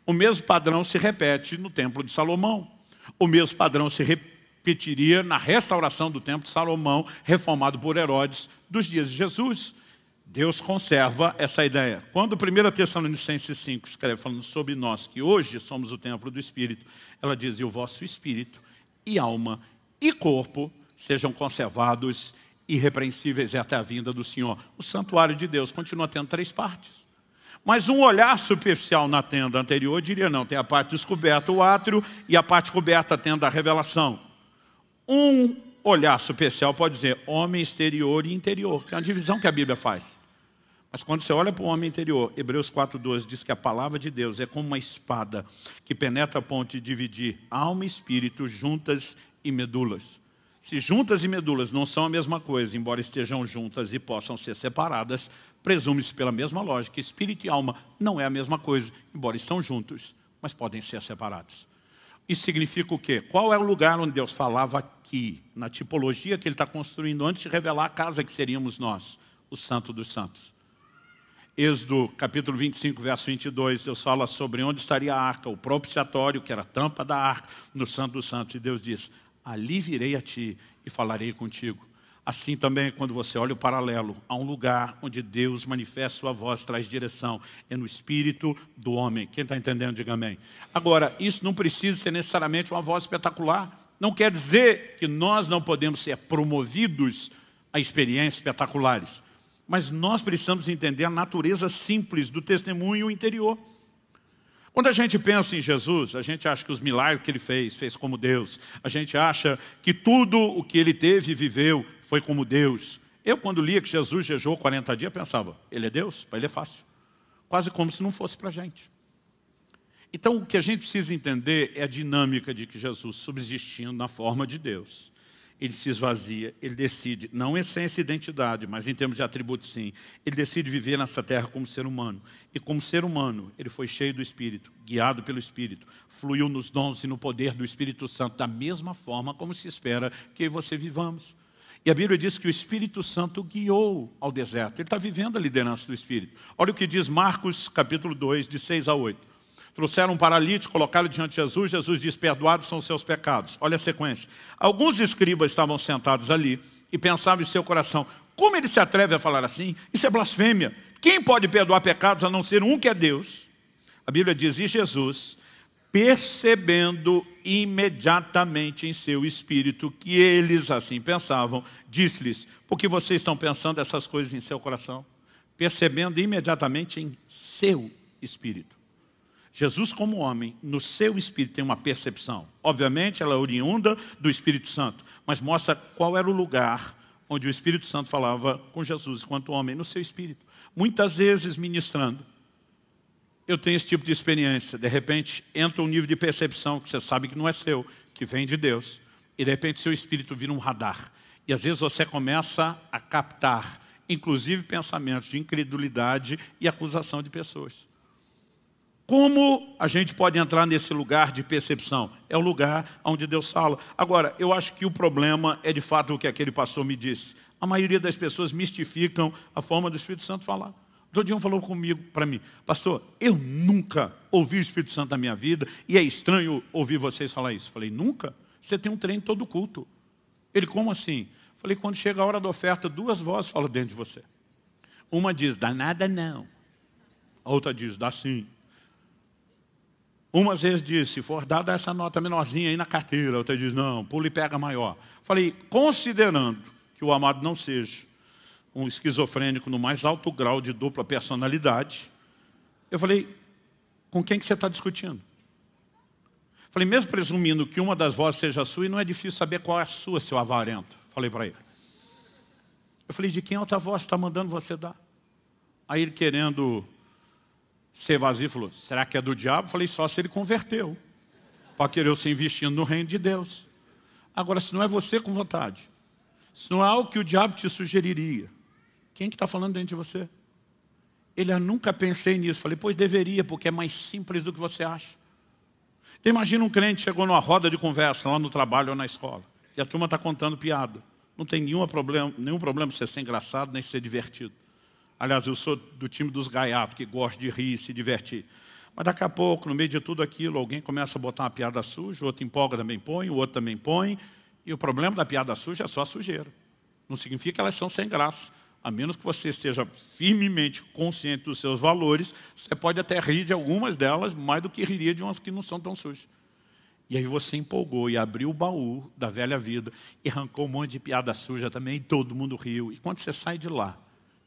O mesmo padrão se repete no templo de Salomão. O mesmo padrão se repetiria na restauração do templo de Salomão, reformado por Herodes, dos dias de Jesus. Deus conserva essa ideia. Quando 1 Tessalonicenses 5 escreve falando sobre nós, que hoje somos o templo do Espírito, ela diz, e o vosso espírito, e alma, e corpo sejam conservados irrepreensíveis até a vinda do Senhor. O santuário de Deus continua tendo 3 partes. Mas um olhar superficial na tenda anterior diria, não, tem a parte descoberta, o átrio, e a parte coberta, a tenda da revelação. Um olhar superficial pode dizer homem exterior e interior, que é uma divisão que a Bíblia faz. Mas quando você olha para o homem interior, Hebreus 4:12 diz que a palavra de Deus é como uma espada que penetra a ponto de dividir alma e espírito, juntas e medulas. Se juntas e medulas não são a mesma coisa, embora estejam juntas e possam ser separadas, presume-se pela mesma lógica que espírito e alma não é a mesma coisa, embora estão juntos, mas podem ser separados. Isso significa o quê? Qual é o lugar onde Deus falava aqui, na tipologia que Ele está construindo antes de revelar a casa que seríamos nós, o Santo dos Santos? Êxodo capítulo 25, verso 22, Deus fala sobre onde estaria a arca, o propiciatório, que era a tampa da arca, no Santo dos Santos. E Deus diz, ali virei a ti e falarei contigo. Assim também, quando você olha o paralelo, há um lugar onde Deus manifesta sua voz, traz direção. É no espírito do homem. Quem está entendendo, diga amém. Agora, isso não precisa ser necessariamente uma voz espetacular. Não quer dizer que nós não podemos ser promovidos a experiências espetaculares. Mas nós precisamos entender a natureza simples do testemunho interior. Quando a gente pensa em Jesus, a gente acha que os milagres que Ele fez como Deus. A gente acha que tudo o que Ele teve e viveu foi como Deus. Eu, quando lia que Jesus jejuou 40 dias, pensava, Ele é Deus? Para Ele é fácil. Quase como se não fosse para a gente. Então, o que a gente precisa entender é a dinâmica de que Jesus, subsistindo na forma de Deus, Ele se esvazia, Ele decide, não em essência e identidade, mas em termos de atributos sim, Ele decide viver nessa terra como ser humano. E como ser humano, Ele foi cheio do Espírito, guiado pelo Espírito, fluiu nos dons e no poder do Espírito Santo, da mesma forma como se espera que eu e você vivamos. E a Bíblia diz que o Espírito Santo o guiou ao deserto. Ele está vivendo a liderança do Espírito. Olha o que diz Marcos capítulo 2, de 6 a 8. Trouxeram um paralítico, colocaram diante de Jesus. Jesus diz, perdoados são os seus pecados. Olha a sequência. Alguns escribas estavam sentados ali e pensavam em seu coração, como ele se atreve a falar assim? Isso é blasfêmia. Quem pode perdoar pecados a não ser um que é Deus? A Bíblia diz, e Jesus, percebendo imediatamente em seu espírito que eles assim pensavam, disse-lhes, por que vocês estão pensando essas coisas em seu coração? Percebendo imediatamente em seu espírito. Jesus, como homem, no seu espírito tem uma percepção. Obviamente, ela é oriunda do Espírito Santo, mas mostra qual era o lugar onde o Espírito Santo falava com Jesus, enquanto homem, no seu espírito. Muitas vezes, ministrando, eu tenho esse tipo de experiência. De repente, entra um nível de percepção que você sabe que não é seu, que vem de Deus. E, de repente, seu espírito vira um radar. E, às vezes, você começa a captar, inclusive, pensamentos de incredulidade e acusação de pessoas. Como a gente pode entrar nesse lugar de percepção? É o lugar onde Deus fala. Agora, eu acho que o problema é de fato o que aquele pastor me disse. A maioria das pessoas mistificam a forma do Espírito Santo falar. Todo dia falou comigo, para mim, pastor, eu nunca ouvi o Espírito Santo na minha vida e é estranho ouvir vocês falar isso. Falei, nunca? Você tem um trem todo culto. Ele, como assim? Falei, quando chega a hora da oferta, duas vozes falam dentro de você. Uma diz, dá nada não. A outra diz, dá sim. Umas vezes diz, se for dada essa nota menorzinha aí na carteira, outra diz, não, pula e pega maior. Falei, considerando que o amado não seja um esquizofrênico no mais alto grau de dupla personalidade, eu falei, com quem que você está discutindo? Falei, mesmo presumindo que uma das vozes seja a sua, e não é difícil saber qual é a sua, seu avarento. Falei para ele. Eu falei, de quem outra voz está mandando você dar? Aí ele querendo ser vazio, falou, será que é do diabo? Falei, só se ele converteu, para querer se investindo no reino de Deus. Agora, se não é você com vontade, se não é algo que o diabo te sugeriria, quem que está falando dentro de você? Ele, eu nunca pensei nisso. Falei, pois deveria, porque é mais simples do que você acha. Então, imagina um crente chegou numa roda de conversa, lá no trabalho ou na escola, e a turma está contando piada. Não tem nenhum problema você ser engraçado, nem ser divertido. Aliás, eu sou do time dos gaiatos, que gosta de rir e se divertir. Mas daqui a pouco, no meio de tudo aquilo, alguém começa a botar uma piada suja, o outro empolga, também põe, o outro também põe. E o problema da piada suja é só a sujeira. Não significa que elas são sem graça. A menos que você esteja firmemente consciente dos seus valores, você pode até rir de algumas delas, mais do que riria de umas que não são tão sujas. E aí você empolgou e abriu o baú da velha vida e arrancou um monte de piada suja também, e todo mundo riu. E quando você sai de lá,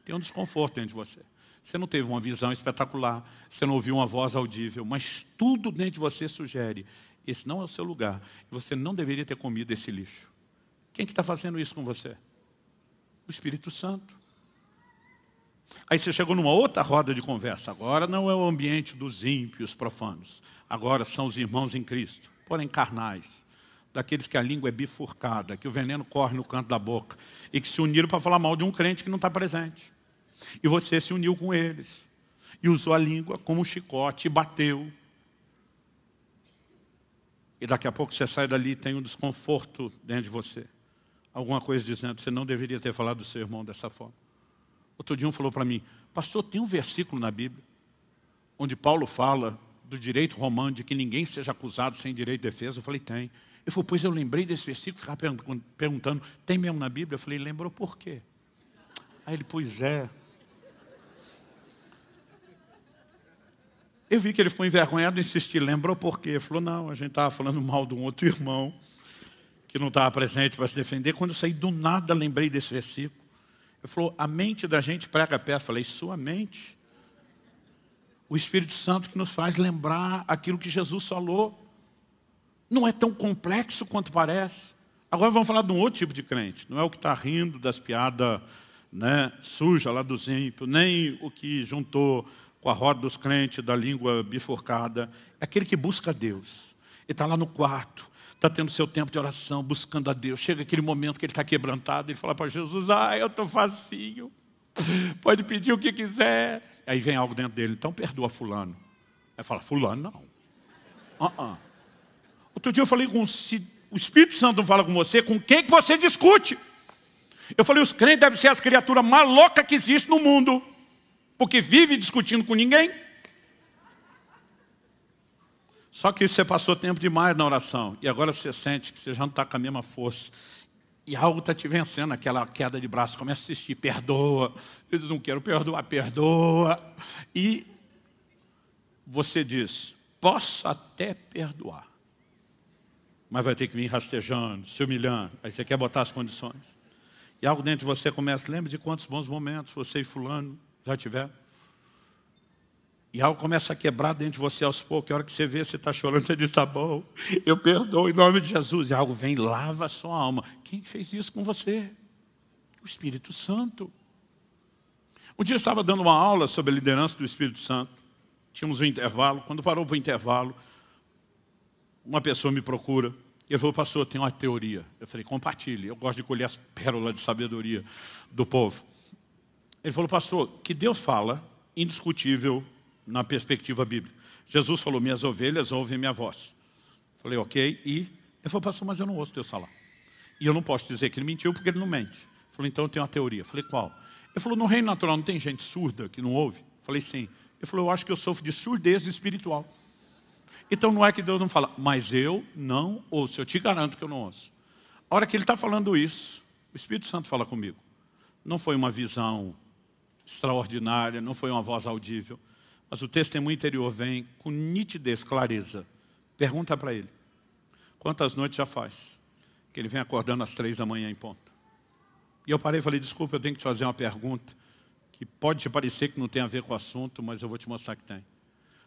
tem um desconforto dentro de você. Você não teve uma visão espetacular, você não ouviu uma voz audível, mas tudo dentro de você sugere, esse não é o seu lugar, e você não deveria ter comido esse lixo. Quem que está fazendo isso com você? O Espírito Santo. Aí você chegou numa outra roda de conversa, agora não é o ambiente dos ímpios profanos, agora são os irmãos em Cristo, porém carnais, daqueles que a língua é bifurcada, que o veneno corre no canto da boca, e que se uniram para falar mal de um crente que não está presente. E você se uniu com eles, e usou a língua como um chicote, e bateu. E daqui a pouco você sai dali e tem um desconforto dentro de você. Alguma coisa dizendo, você não deveria ter falado do seu irmão dessa forma. Outro dia um falou para mim, pastor, tem um versículo na Bíblia, onde Paulo fala do direito romano, de que ninguém seja acusado sem direito de defesa. Eu falei, tem. Ele falou, pois eu lembrei desse versículo, ficava perguntando, tem mesmo na Bíblia? Eu falei, lembrou por quê? Aí ele, pois é. Eu vi que ele ficou envergonhado e insistir, lembrou por quê? Ele falou, não, a gente estava falando mal de um outro irmão que não estava presente para se defender. Quando eu saí do nada, lembrei desse versículo. Ele falou, a mente da gente prega perto. Eu falei, sua mente? O Espírito Santo que nos faz lembrar aquilo que Jesus falou. Não é tão complexo quanto parece. Agora vamos falar de um outro tipo de crente. Não é o que está rindo das piadas, né, sujas lá dos ímpios, nem o que juntou com a roda dos crentes da língua bifurcada. É aquele que busca a Deus. Ele está lá no quarto, está tendo seu tempo de oração, buscando a Deus. Chega aquele momento que ele está quebrantado, ele fala para Jesus, eu estou facinho, pode pedir o que quiser. Aí vem algo dentro dele, então perdoa fulano. Aí fala, fulano não. Outro dia eu falei, se o Espírito Santo não fala com você, com quem que você discute? Eu falei, os crentes devem ser as criaturas mais loucas que existem no mundo, porque vive discutindo com ninguém. Só que você passou tempo demais na oração, e agora você sente que você já não está com a mesma força. E algo está te vencendo, aquela queda de braço, começa a assistir, perdoa. Eu digo, não quero perdoar, perdoa. E você diz, posso até perdoar, mas vai ter que vir rastejando, se humilhando. Aí você quer botar as condições. E algo dentro de você começa, lembra de quantos bons momentos você e fulano já tiveram? E algo começa a quebrar dentro de você aos poucos. A hora que você vê, você está chorando, você diz, tá bom, eu perdoo em nome de Jesus. E algo vem e lava a sua alma. Quem fez isso com você? O Espírito Santo. Um dia eu estava dando uma aula sobre a liderança do Espírito Santo. Tínhamos um intervalo. Quando parou para o intervalo, uma pessoa me procura. E ele falou, pastor, eu tenho uma teoria. Eu falei, compartilhe. Eu gosto de colher as pérolas de sabedoria do povo. Ele falou, pastor, que Deus fala, indiscutível, na perspectiva bíblica. Jesus falou, minhas ovelhas ouvem minha voz. Eu falei, ok. E ele falou, pastor, mas eu não ouço Deus falar. E eu não posso dizer que ele mentiu, porque ele não mente. Ele falou, então eu tenho uma teoria. Eu falei, qual? Ele falou, no reino natural não tem gente surda que não ouve? Eu falei, sim. Ele falou, eu acho que eu sofro de surdez espiritual. Então não é que Deus não fala, mas eu não ouço. Eu te garanto que eu não ouço. A hora que ele está falando isso, o Espírito Santo fala comigo. Não foi uma visão extraordinária, não foi uma voz audível. Mas o testemunho interior vem com nitidez, clareza. Pergunta para ele, quantas noites já faz que ele vem acordando às 3 da manhã em ponto? E eu parei e falei, desculpa, eu tenho que te fazer uma pergunta que pode te parecer que não tem a ver com o assunto, mas eu vou te mostrar que tem.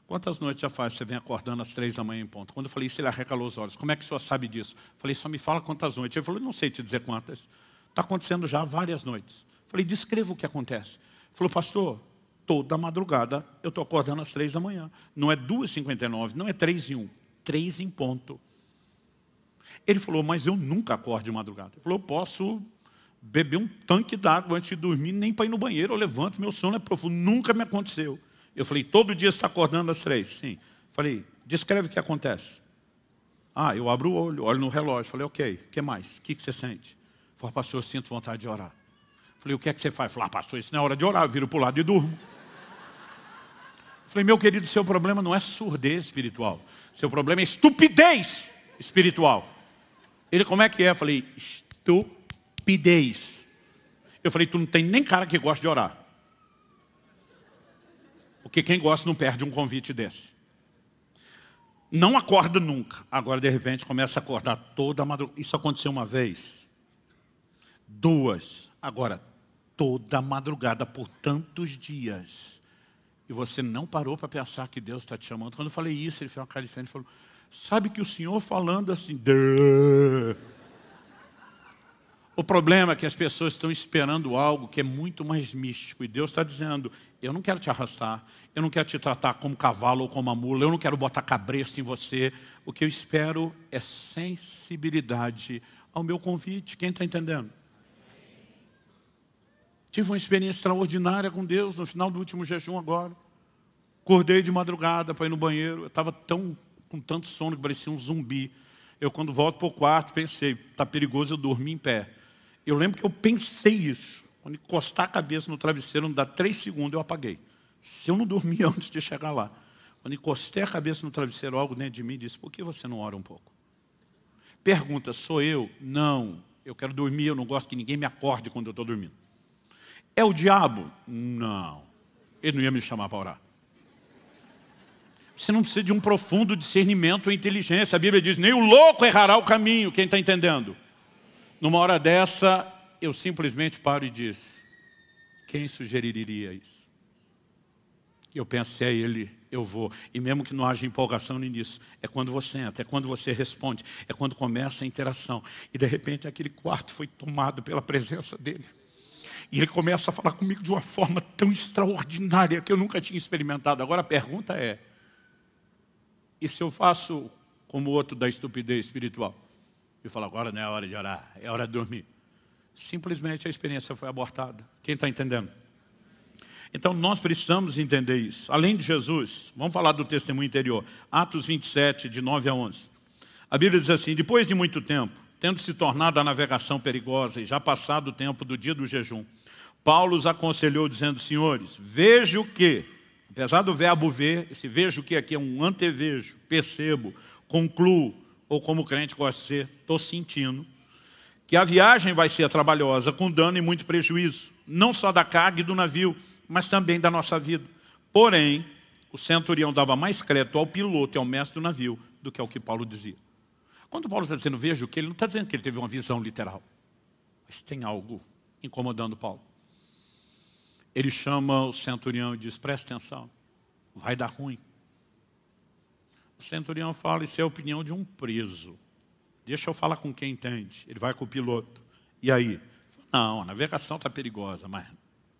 Quantas noites já faz que você vem acordando às 3 da manhã em ponto? Quando eu falei isso, ele arregalou os olhos. Como é que o senhor sabe disso? Eu falei, só me fala quantas noites. Ele falou, não sei te dizer quantas. Está acontecendo já várias noites. Eu falei, descreva o que acontece. Ele falou, pastor, toda madrugada eu estou acordando às 3 da manhã. Não é 2h59, não é 3h01. 3 em ponto. Ele falou, mas eu nunca acordo de madrugada. Ele falou, eu posso beber um tanque d'água antes de dormir, nem para ir no banheiro, eu levanto, meu sono é profundo. Nunca me aconteceu. Eu falei, todo dia você está acordando às 3? Sim. Falei, descreve o que acontece. Eu abro o olho no relógio. Falei, ok, o que mais? O que você sente? Falei, pastor, eu sinto vontade de orar. Falei, o que é que você faz? Falei, pastor, isso não é hora de orar, eu viro para o lado e durmo. Falei, meu querido, seu problema não é surdez espiritual. Seu problema é estupidez espiritual. Ele, como é que é? Eu falei, estupidez. Eu falei, tu não tem nem cara que gosta de orar. Porque quem gosta não perde um convite desse. Não acorda nunca. Agora, de repente, começa a acordar toda a madrugada. Isso aconteceu uma vez. 2. Agora, toda a madrugada por tantos dias. E você não parou para pensar que Deus está te chamando. Quando eu falei isso, ele fez uma cara diferente e falou, sabe que o senhor falando assim... O problema é que as pessoas estão esperando algo que é muito mais místico. E Deus está dizendo, eu não quero te arrastar, eu não quero te tratar como cavalo ou como uma mula, eu não quero botar cabresto em você. O que eu espero é sensibilidade ao meu convite. Quem está entendendo? Tive uma experiência extraordinária com Deus no final do último jejum agora. Acordei de madrugada para ir no banheiro. Eu estava tão com tanto sono que parecia um zumbi. Eu, quando volto para o quarto, pensei, está perigoso eu dormir em pé. Eu lembro que eu pensei isso. Quando encostar a cabeça no travesseiro, não dá 3 segundos, eu apaguei. Se eu não dormir antes de chegar lá. Quando encostei a cabeça no travesseiro, algo dentro de mim disse, por que você não ora um pouco? Pergunta, sou eu? Não. Eu quero dormir, eu não gosto que ninguém me acorde quando eu estou dormindo. É o diabo? Não. Ele não ia me chamar para orar. Você não precisa de um profundo discernimento ou inteligência. A Bíblia diz, nem o louco errará o caminho. Quem está entendendo? Numa hora dessa, eu simplesmente paro e disse, quem sugeriria isso? E eu pensei, é ele, eu vou. E mesmo que não haja empolgação nisso, é quando você entra, é quando você responde, é quando começa a interação. E de repente aquele quarto foi tomado pela presença dele. E ele começa a falar comigo de uma forma tão extraordinária que eu nunca tinha experimentado. Agora a pergunta é, e se eu faço como o outro da estupidez espiritual? Eu falo, agora não é hora de orar, é hora de dormir. Simplesmente a experiência foi abortada. Quem está entendendo? Então nós precisamos entender isso. Além de Jesus, vamos falar do testemunho interior. Atos 27, de 9 a 11. A Bíblia diz assim, depois de muito tempo, tendo se tornado a navegação perigosa e já passado o tempo do dia do jejum, Paulo os aconselhou dizendo, senhores, vejo que, apesar do verbo ver, esse vejo que aqui é um antevejo, percebo, concluo, ou como o crente gosta de ser, estou sentindo, que a viagem vai ser trabalhosa, com dano e muito prejuízo, não só da carga e do navio, mas também da nossa vida. Porém, o centurião dava mais crédito ao piloto e ao mestre do navio do que ao que Paulo dizia. Quando Paulo está dizendo vejo que, ele não está dizendo que ele teve uma visão literal. Mas tem algo incomodando Paulo. Ele chama o centurião e diz, presta atenção, vai dar ruim. O centurião fala, isso é a opinião de um preso. Deixa eu falar com quem entende. Ele vai com o piloto. E aí? Não, a navegação está perigosa, mas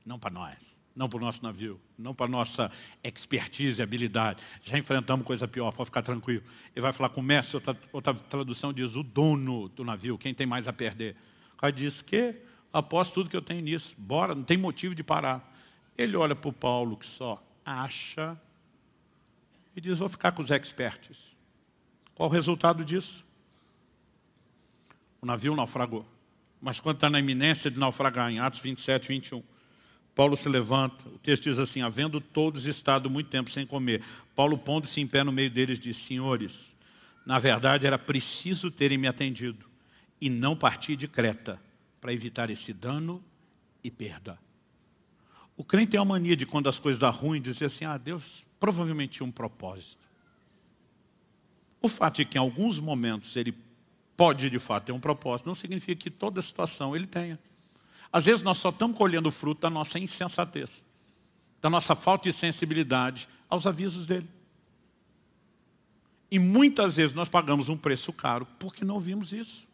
não para nós. Não para o nosso navio, não para a nossa expertise e habilidade. Já enfrentamos coisa pior, pode ficar tranquilo. Ele vai falar com o mestre, outra tradução diz o dono do navio, quem tem mais a perder. O cara diz que aposto tudo que eu tenho nisso, bora, não tem motivo de parar. Ele olha para o Paulo que só acha e diz, vou ficar com os experts. Qual o resultado disso? O navio naufragou. Mas quando está na iminência de naufragar, em Atos 27, 21, Paulo se levanta, o texto diz assim, havendo todos estado muito tempo sem comer, Paulo pondo-se em pé no meio deles diz, senhores, na verdade era preciso terem me atendido e não partir de Creta para evitar esse dano e perda. O crente tem a mania de quando as coisas dão ruim, dizer assim, Deus provavelmente tinha um propósito. O fato de que em alguns momentos ele pode de fato ter um propósito, não significa que toda situação ele tenha. Às vezes nós só estamos colhendo o fruto da nossa insensatez, da nossa falta de sensibilidade aos avisos dele. E muitas vezes nós pagamos um preço caro porque não ouvimos isso.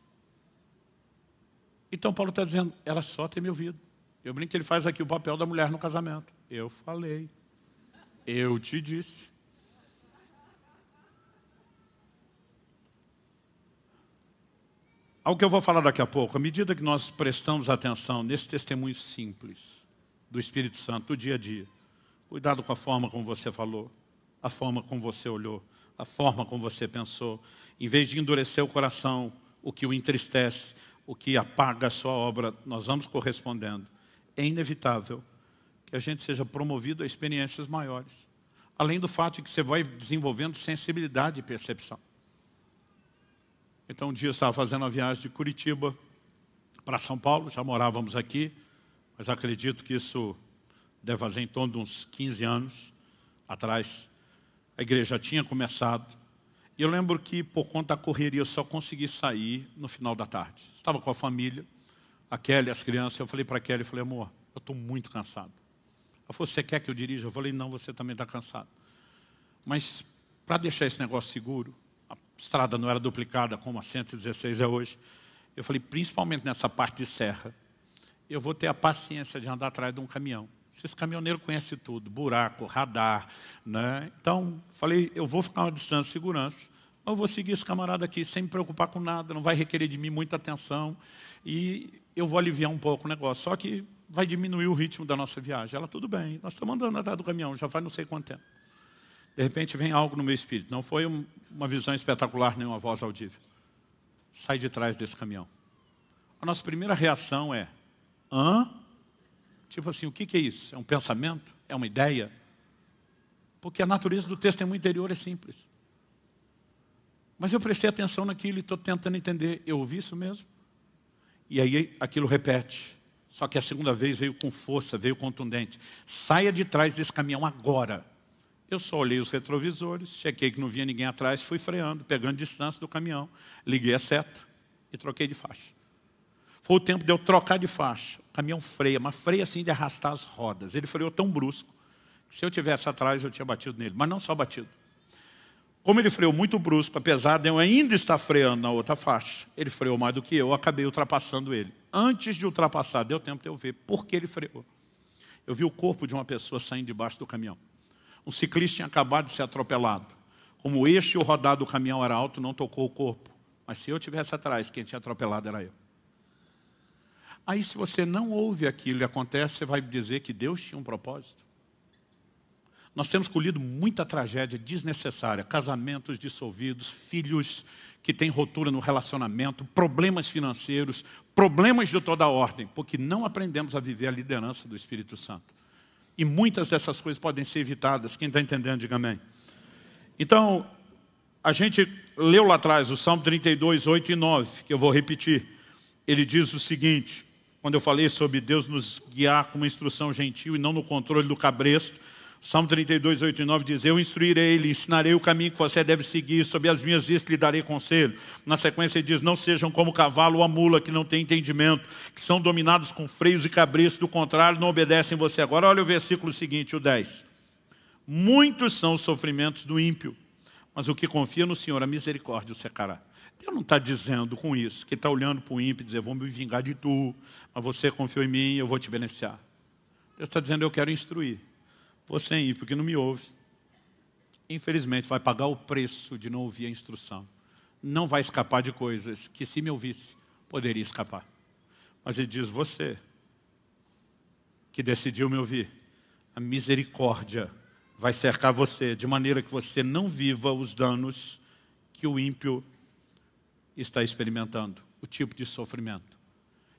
Então Paulo está dizendo, era só ter me ouvido. Eu brinco que ele faz aqui o papel da mulher no casamento. Eu falei, eu te disse. Ao que eu vou falar daqui a pouco, à medida que nós prestamos atenção nesse testemunho simples do Espírito Santo, do dia a dia, cuidado com a forma como você falou, a forma como você olhou, a forma como você pensou, em vez de endurecer o coração, o que o entristece, o que apaga a sua obra, nós vamos correspondendo. É inevitável que a gente seja promovido a experiências maiores, além do fato de que você vai desenvolvendo sensibilidade e percepção. Então um dia eu estava fazendo uma viagem de Curitiba para São Paulo, já morávamos aqui, mas acredito que isso deve fazer em torno de uns 15 anos atrás. A igreja já tinha começado. E eu lembro que por conta da correria eu só consegui sair no final da tarde. Estava com a família, a Kelly, as crianças. Eu falei para a Kelly, eu falei, amor, eu estou muito cansado. Ela falou, você quer que eu dirija? Eu falei, não, você também está cansado. Mas para deixar esse negócio seguro, a estrada não era duplicada como a 116 é hoje. Eu falei, principalmente nessa parte de serra, eu vou ter a paciência de andar atrás de um caminhão. Esses caminhoneiros conhecem tudo, buraco, radar, né? Então, falei, eu vou ficar uma distância de segurança, eu vou seguir esse camarada aqui sem me preocupar com nada, não vai requerer de mim muita atenção e eu vou aliviar um pouco o negócio. Só que vai diminuir o ritmo da nossa viagem. Ela, tudo bem, nós estamos andando atrás do caminhão, já faz não sei quanto tempo. De repente vem algo no meu espírito. Não foi uma visão espetacular, nem uma voz audível. Sai de trás desse caminhão. A nossa primeira reação é, hã? Tipo assim, o que é isso? É um pensamento? É uma ideia? Porque a natureza do testemunho interior é simples. Mas eu prestei atenção naquilo e estou tentando entender. Eu ouvi isso mesmo? E aí aquilo repete. Só que a segunda vez veio com força, veio contundente. Saia de trás desse caminhão agora. Eu só olhei os retrovisores, chequei que não vinha ninguém atrás, fui freando, pegando distância do caminhão. Liguei a seta e troquei de faixa. Foi o tempo de eu trocar de faixa. O caminhão freia, mas freia assim de arrastar as rodas. Ele freou tão brusco que se eu tivesse atrás eu tinha batido nele. Mas não só batido. Como ele freou muito brusco, apesar de eu ainda estar freando na outra faixa, ele freou mais do que eu acabei ultrapassando ele. Antes de ultrapassar, deu tempo de eu ver por que ele freou. Eu vi o corpo de uma pessoa saindo debaixo do caminhão. Um ciclista tinha acabado de ser atropelado. Como o eixo e o rodado do caminhão era alto, não tocou o corpo. Mas se eu estivesse atrás, quem tinha atropelado era eu. Aí se você não ouve aquilo e acontece, você vai dizer que Deus tinha um propósito. Nós temos colhido muita tragédia desnecessária. Casamentos dissolvidos, filhos que têm ruptura no relacionamento, problemas financeiros, problemas de toda a ordem, porque não aprendemos a viver a liderança do Espírito Santo. E muitas dessas coisas podem ser evitadas. Quem está entendendo, diga amém. Então, a gente leu lá atrás o Salmo 32, 8 e 9, que eu vou repetir. Ele diz o seguinte, quando eu falei sobre Deus nos guiar com uma instrução gentil e não no controle do cabresto, Salmo 32, 8 e 9 diz, eu instruirei ele, ensinarei o caminho que você deve seguir, sob as minhas vistas lhe darei conselho. Na sequência ele diz, não sejam como o cavalo ou a mula que não tem entendimento, que são dominados com freios e cabrestos, do contrário não obedecem você. Agora olha o versículo seguinte, o 10. Muitos são os sofrimentos do ímpio, mas o que confia no Senhor, a misericórdia o secará. Deus não está dizendo com isso, que está olhando para o ímpio e dizer, vou me vingar de tu, mas você confiou em mim, eu vou te beneficiar. Deus está dizendo, eu quero instruir. Você é ímpio que não me ouve. Infelizmente vai pagar o preço de não ouvir a instrução. Não vai escapar de coisas que se me ouvisse, poderia escapar. Mas ele diz, você que decidiu me ouvir, a misericórdia vai cercar você, de maneira que você não viva os danos que o ímpio está experimentando, o tipo de sofrimento.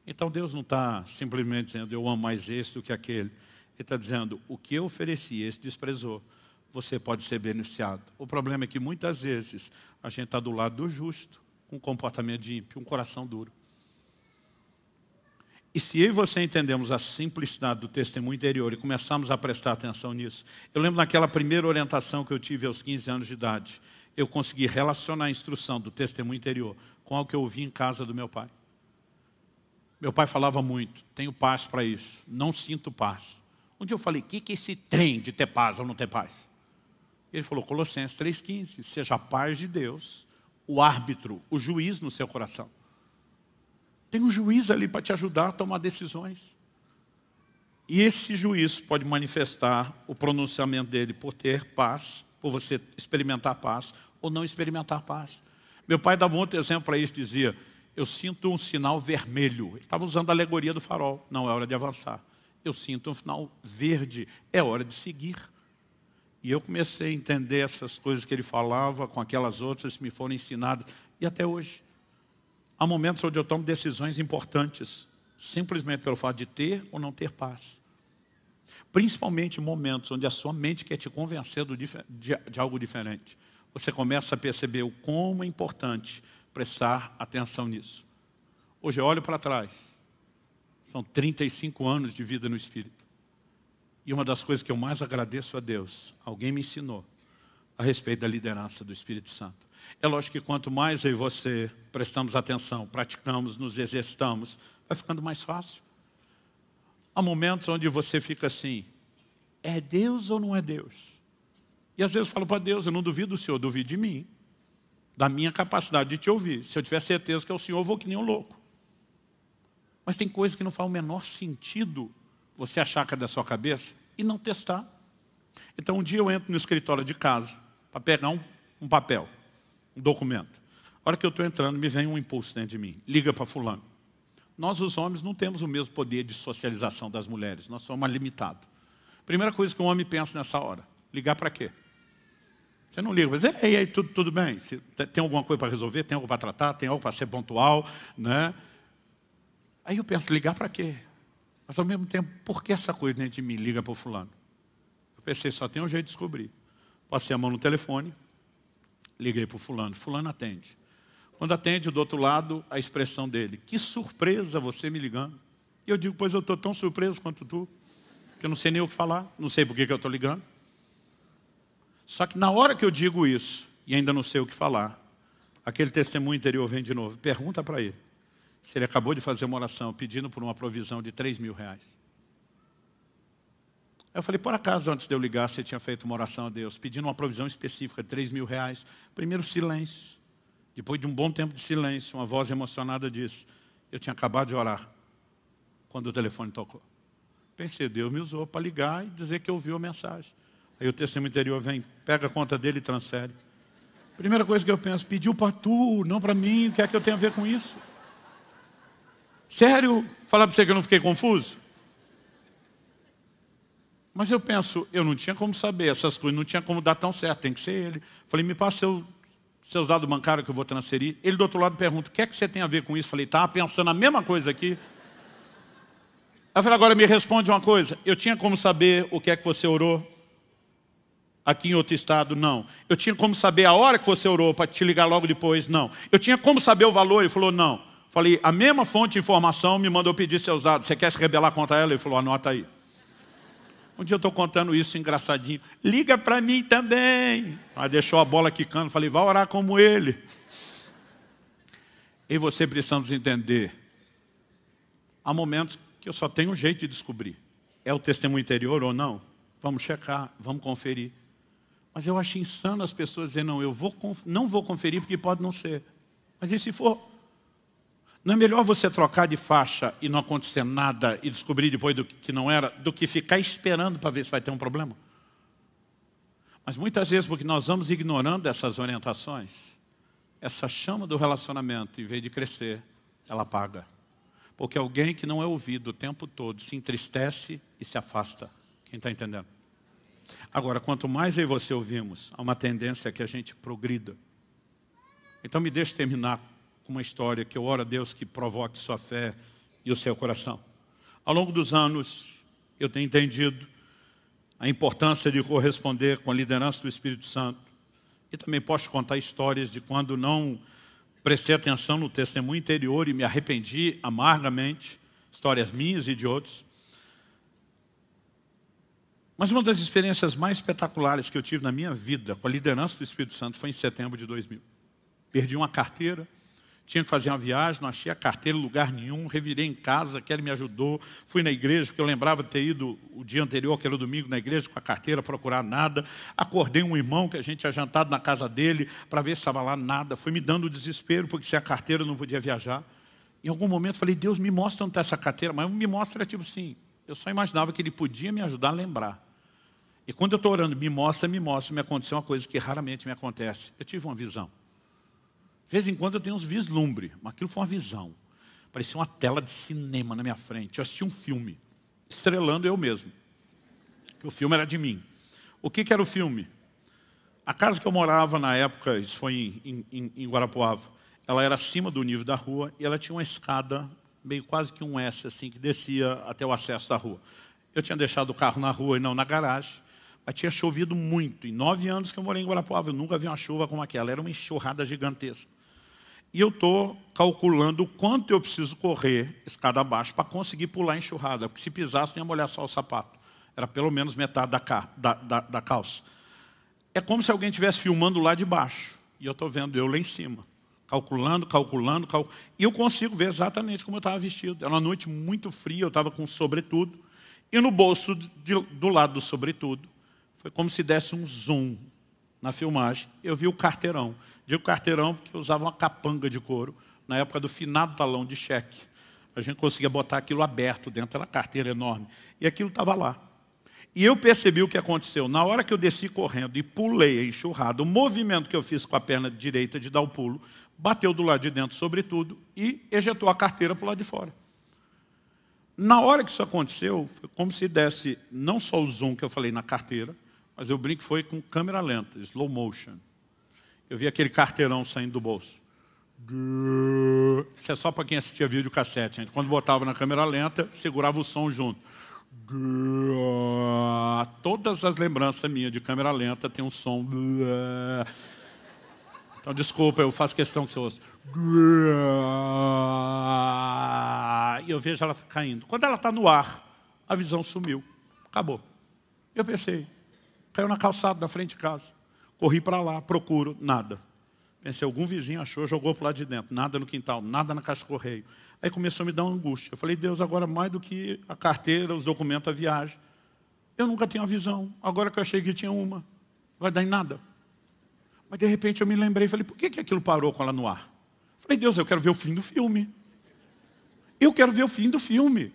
Então Deus não está simplesmente dizendo, eu amo mais esse do que aquele. Ele está dizendo, o que eu ofereci, esse desprezou, você pode ser beneficiado. O problema é que muitas vezes a gente está do lado do justo, com um comportamento de ímpio, um coração duro. E se eu e você entendemos a simplicidade do testemunho interior e começamos a prestar atenção nisso, eu lembro naquela primeira orientação que eu tive aos 15 anos de idade, eu consegui relacionar a instrução do testemunho interior com algo que eu ouvi em casa do meu pai. Meu pai falava muito, tenho paz para isso, não sinto paz. Um dia eu falei, o que é esse trem de ter paz ou não ter paz? Ele falou, Colossenses 3,15, seja a paz de Deus, o árbitro, o juiz no seu coração. Tem um juiz ali para te ajudar a tomar decisões. E esse juiz pode manifestar o pronunciamento dele por ter paz, por você experimentar paz ou não experimentar paz. Meu pai dava um outro exemplo para isso, dizia, eu sinto um sinal vermelho. Ele estava usando a alegoria do farol, não é hora de avançar. Eu sinto um sinal verde, é hora de seguir. E eu comecei a entender essas coisas que ele falava com aquelas outras que me foram ensinadas. E até hoje. Há momentos onde eu tomo decisões importantes, simplesmente pelo fato de ter ou não ter paz. Principalmente em momentos onde a sua mente quer te convencer de algo diferente. Você começa a perceber o como é importante prestar atenção nisso. Hoje eu olho para trás. São 35 anos de vida no Espírito. E uma das coisas que eu mais agradeço a Deus, alguém me ensinou a respeito da liderança do Espírito Santo. É lógico que quanto mais eu e você prestamos atenção, praticamos, nos exercitamos, vai ficando mais fácil. Há momentos onde você fica assim, é Deus ou não é Deus? E às vezes eu falo para Deus, eu não duvido do Senhor, duvido de mim, da minha capacidade de te ouvir. Se eu tiver certeza que é o Senhor, eu vou que nem um louco. Mas tem coisas que não faz o menor sentido você achar que é da sua cabeça e não testar. Então um dia eu entro no escritório de casa para pegar um papel, um documento. A hora que eu estou entrando, me vem um impulso dentro de mim. Liga para fulano. Nós, os homens, não temos o mesmo poder de socialização das mulheres. Nós somos mais limitados. Primeira coisa que um homem pensa nessa hora. Ligar para quê? Você não liga, mas ei, tudo bem? Tem alguma coisa para resolver? Tem algo para tratar? Tem algo para ser pontual? Né? Aí eu penso, ligar para quê? Mas ao mesmo tempo, por que essa coisa dentro de mim liga para o fulano? Eu pensei, só tem um jeito de descobrir. Passei a mão no telefone, liguei para o fulano. Fulano atende. Quando atende, do outro lado, a expressão dele. Que surpresa você me ligando. E eu digo, pois eu estou tão surpreso quanto tu, que eu não sei nem o que falar, não sei por que eu estou ligando. Só que na hora que eu digo isso, e ainda não sei o que falar, aquele testemunho interior vem de novo. Pergunta para ele se ele acabou de fazer uma oração pedindo por uma provisão de 3 mil reais. Eu falei, por acaso, antes de eu ligar, você tinha feito uma oração a Deus, pedindo uma provisão específica de 3 mil reais. Primeiro silêncio. Depois de um bom tempo de silêncio, uma voz emocionada disse, eu tinha acabado de orar, quando o telefone tocou. Pensei, Deus me usou para ligar e dizer que ouviu a mensagem. Aí o testemunho interior vem, pega a conta dele e transfere. Primeira coisa que eu penso, pediu para tu, não para mim, o que é que eu tenho a ver com isso? Sério? Falar para você que eu não fiquei confuso? Mas eu penso, eu não tinha como saber essas coisas, não tinha como dar tão certo, tem que ser ele. Falei, me passa seus dados bancários que eu vou transferir. Ele do outro lado pergunta, o que é que você tem a ver com isso? Falei, estava pensando a mesma coisa aqui. Eu falei, agora me responde uma coisa, eu tinha como saber o que é que você orou? Aqui em outro estado, não. Eu tinha como saber a hora que você orou para te ligar logo depois? Não. Eu tinha como saber o valor? Ele falou, não. Falei, a mesma fonte de informação me mandou pedir seus dados. Você quer se rebelar contra ela? Ele falou, anota aí. Um dia eu estou contando isso engraçadinho. Liga para mim também. Aí deixou a bola quicando. Falei, vai orar como ele. E você precisamos entender. Há momentos que eu só tenho um jeito de descobrir. É o testemunho interior ou não? Vamos checar, vamos conferir. Mas eu acho insano as pessoas dizerem, não, não vou conferir porque pode não ser. Mas e se for? Não é melhor você trocar de faixa e não acontecer nada e descobrir depois do que não era, do que ficar esperando para ver se vai ter um problema? Mas muitas vezes, porque nós vamos ignorando essas orientações, essa chama do relacionamento, em vez de crescer, ela apaga. Porque alguém que não é ouvido o tempo todo se entristece e se afasta. Quem está entendendo? Agora, quanto mais eu e você ouvimos, há uma tendência que a gente progrida. Então me deixe terminar com uma história que eu oro a Deus que provoque sua fé e o seu coração. Ao longo dos anos, eu tenho entendido a importância de corresponder com a liderança do Espírito Santo. E também posso contar histórias de quando não prestei atenção no testemunho interior e me arrependi amargamente, histórias minhas e de outros. Mas uma das experiências mais espetaculares que eu tive na minha vida com a liderança do Espírito Santo foi em setembro de 2000. Perdi uma carteira, tinha que fazer uma viagem, não achei a carteira em lugar nenhum, revirei em casa, que ele me ajudou, fui na igreja, porque eu lembrava de ter ido o dia anterior, que era o domingo, na igreja com a carteira, procurar nada. Acordei um irmão que a gente tinha jantado na casa dele, para ver se estava lá, nada. Foi me dando desespero, porque sem a carteira eu não podia viajar. Em algum momento falei, Deus, me mostra onde está essa carteira, mas me mostra, tipo assim, eu só imaginava que ele podia me ajudar a lembrar. E quando eu estou orando, me mostra, me aconteceu uma coisa que raramente me acontece. Eu tive uma visão. De vez em quando eu tenho uns vislumbres, mas aquilo foi uma visão. Parecia uma tela de cinema na minha frente. Eu assisti um filme, estrelando eu mesmo. O filme era de mim. O que era o filme? A casa que eu morava na época, isso foi em Guarapuava, ela era acima do nível da rua e ela tinha uma escada, meio quase que um S, assim, que descia até o acesso da rua. Eu tinha deixado o carro na rua e não na garagem. Mas tinha chovido muito. Em 9 anos que eu morei em Guarapuava, eu nunca vi uma chuva como aquela. Era uma enxurrada gigantesca. E eu estou calculando o quanto eu preciso correr escada abaixo para conseguir pular a enxurrada. Porque se pisasse, não ia molhar só o sapato. Era pelo menos metade da calça. É como se alguém estivesse filmando lá de baixo. E eu estou vendo eu lá em cima. Calculando. E eu consigo ver exatamente como eu estava vestido. Era uma noite muito fria, eu estava com um sobretudo. E no bolso do lado do sobretudo, foi como se desse um zoom na filmagem. Eu vi o carteirão. Digo carteirão porque eu usava uma capanga de couro na época do finado talão de cheque. A gente conseguia botar aquilo aberto dentro, era uma carteira enorme. E aquilo estava lá. E eu percebi o que aconteceu. Na hora que eu desci correndo e pulei a enxurrada, o movimento que eu fiz com a perna direita de dar o pulo, bateu do lado de dentro, sobretudo, e ejetou a carteira para o lado de fora. Na hora que isso aconteceu, foi como se desse não só o zoom que eu falei na carteira, Mas eu brinco que foi com câmera lenta, slow motion. Eu vi aquele carteirão saindo do bolso. Isso é só para quem assistia videocassete. Gente. Quando botava na câmera lenta, segurava o som junto. Todas as lembranças minhas de câmera lenta tem um som. Então, desculpa, eu faço questão que você ouça. E eu vejo ela caindo. Quando ela está no ar, a visão sumiu. Acabou. Eu pensei, caiu na calçada da frente de casa. Corri para lá, procuro, nada. Pensei, algum vizinho achou, jogou para o lado de dentro. Nada no quintal, nada na caixa de correio. Aí começou a me dar uma angústia. Eu falei, Deus, agora mais do que a carteira, os documentos, a viagem. Eu nunca tenho a visão. Agora que eu achei que tinha uma, vai dar em nada. Mas de repente eu me lembrei, falei, por que aquilo parou com ela no ar? Falei, Deus, eu quero ver o fim do filme. Eu quero ver o fim do filme.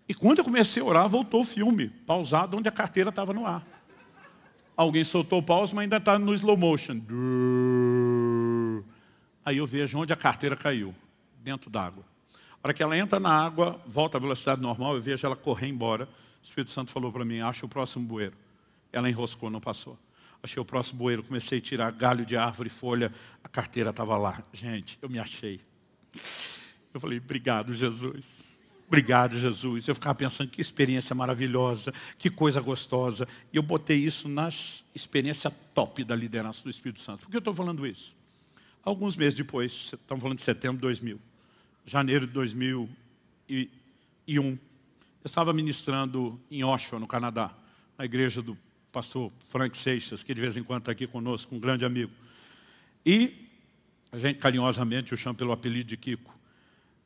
E quando eu comecei a orar, voltou o filme, pausado, onde a carteira estava no ar. Alguém soltou o pause, mas ainda está no slow motion. Aí eu vejo onde a carteira caiu, dentro d'água. A hora que ela entra na água, volta à velocidade normal, eu vejo ela correr embora. O Espírito Santo falou para mim, acha o próximo bueiro. Ela enroscou, não passou. Achei o próximo bueiro, comecei a tirar galho de árvore, folha, a carteira estava lá. Gente, eu me achei. Eu falei, obrigado, Jesus. Obrigado, Jesus. Eu ficava pensando, que experiência maravilhosa, que coisa gostosa. E eu botei isso nas experiências top da liderança do Espírito Santo. Por que eu estou falando isso? Alguns meses depois, estamos falando de setembro de 2000, janeiro de 2001, eu estava ministrando em Oshawa, no Canadá, na igreja do pastor Frank Seixas, que de vez em quando está aqui conosco, um grande amigo. E a gente carinhosamente o chama pelo apelido de Kiko.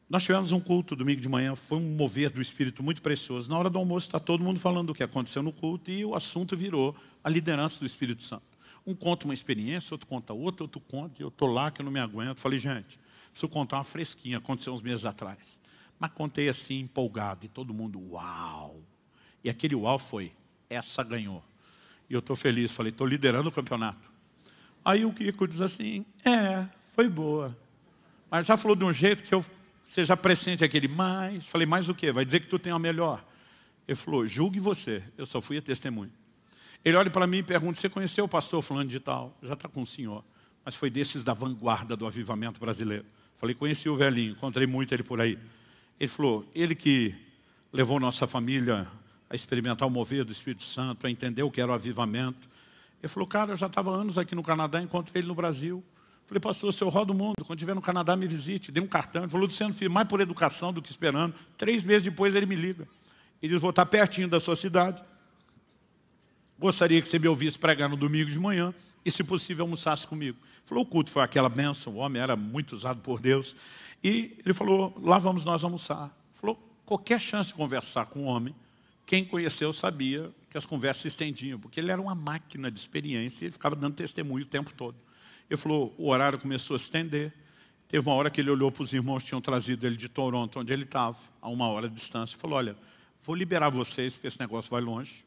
Nós tivemos um culto domingo de manhã, foi um mover do Espírito muito precioso. Na hora do almoço está todo mundo falando do que aconteceu no culto e o assunto virou a liderança do Espírito Santo. Um conta uma experiência, outro conta outra, outro conta, e eu estou lá que eu não me aguento. Falei, gente, preciso contar uma fresquinha, aconteceu uns meses atrás. Mas contei assim, empolgado, e todo mundo, uau! E aquele uau foi, essa ganhou. E eu estou feliz, falei, estou liderando o campeonato. Aí o Kiko diz assim, foi boa. Mas já falou de um jeito que você já pressente aquele mais. Falei, mais o quê? Vai dizer que tu tem a melhor. Ele falou, julgue você, eu só fui a testemunho. Ele olha para mim e pergunta, você conheceu o pastor fulano de tal? Já está com o senhor. Mas foi desses da vanguarda do avivamento brasileiro. Falei, conheci o velhinho, encontrei muito ele por aí. Ele falou, ele que levou nossa família a experimentar o mover do Espírito Santo, a entender o que era o avivamento. Ele falou, cara, eu já estava anos aqui no Canadá, encontrei ele no Brasil. Falei, pastor, o senhor roda o mundo, quando estiver no Canadá me visite. Dei um cartão, ele falou, Luciano, filho, mais por educação do que esperando. 3 meses depois ele me liga. Ele diz, vou estar pertinho da sua cidade. Gostaria que você me ouvisse pregar no domingo de manhã e, se possível, almoçasse comigo. Falou, o culto foi aquela bênção, o homem era muito usado por Deus. E ele falou, lá vamos nós almoçar. Falou, qualquer chance de conversar com o homem, quem conheceu sabia que as conversas se estendiam, porque ele era uma máquina de experiência e ele ficava dando testemunho o tempo todo. Ele falou, o horário começou a se estender. Teve uma hora que ele olhou para os irmãos que tinham trazido ele de Toronto, onde ele estava, a 1 hora de distância, e falou, olha, vou liberar vocês, porque esse negócio vai longe.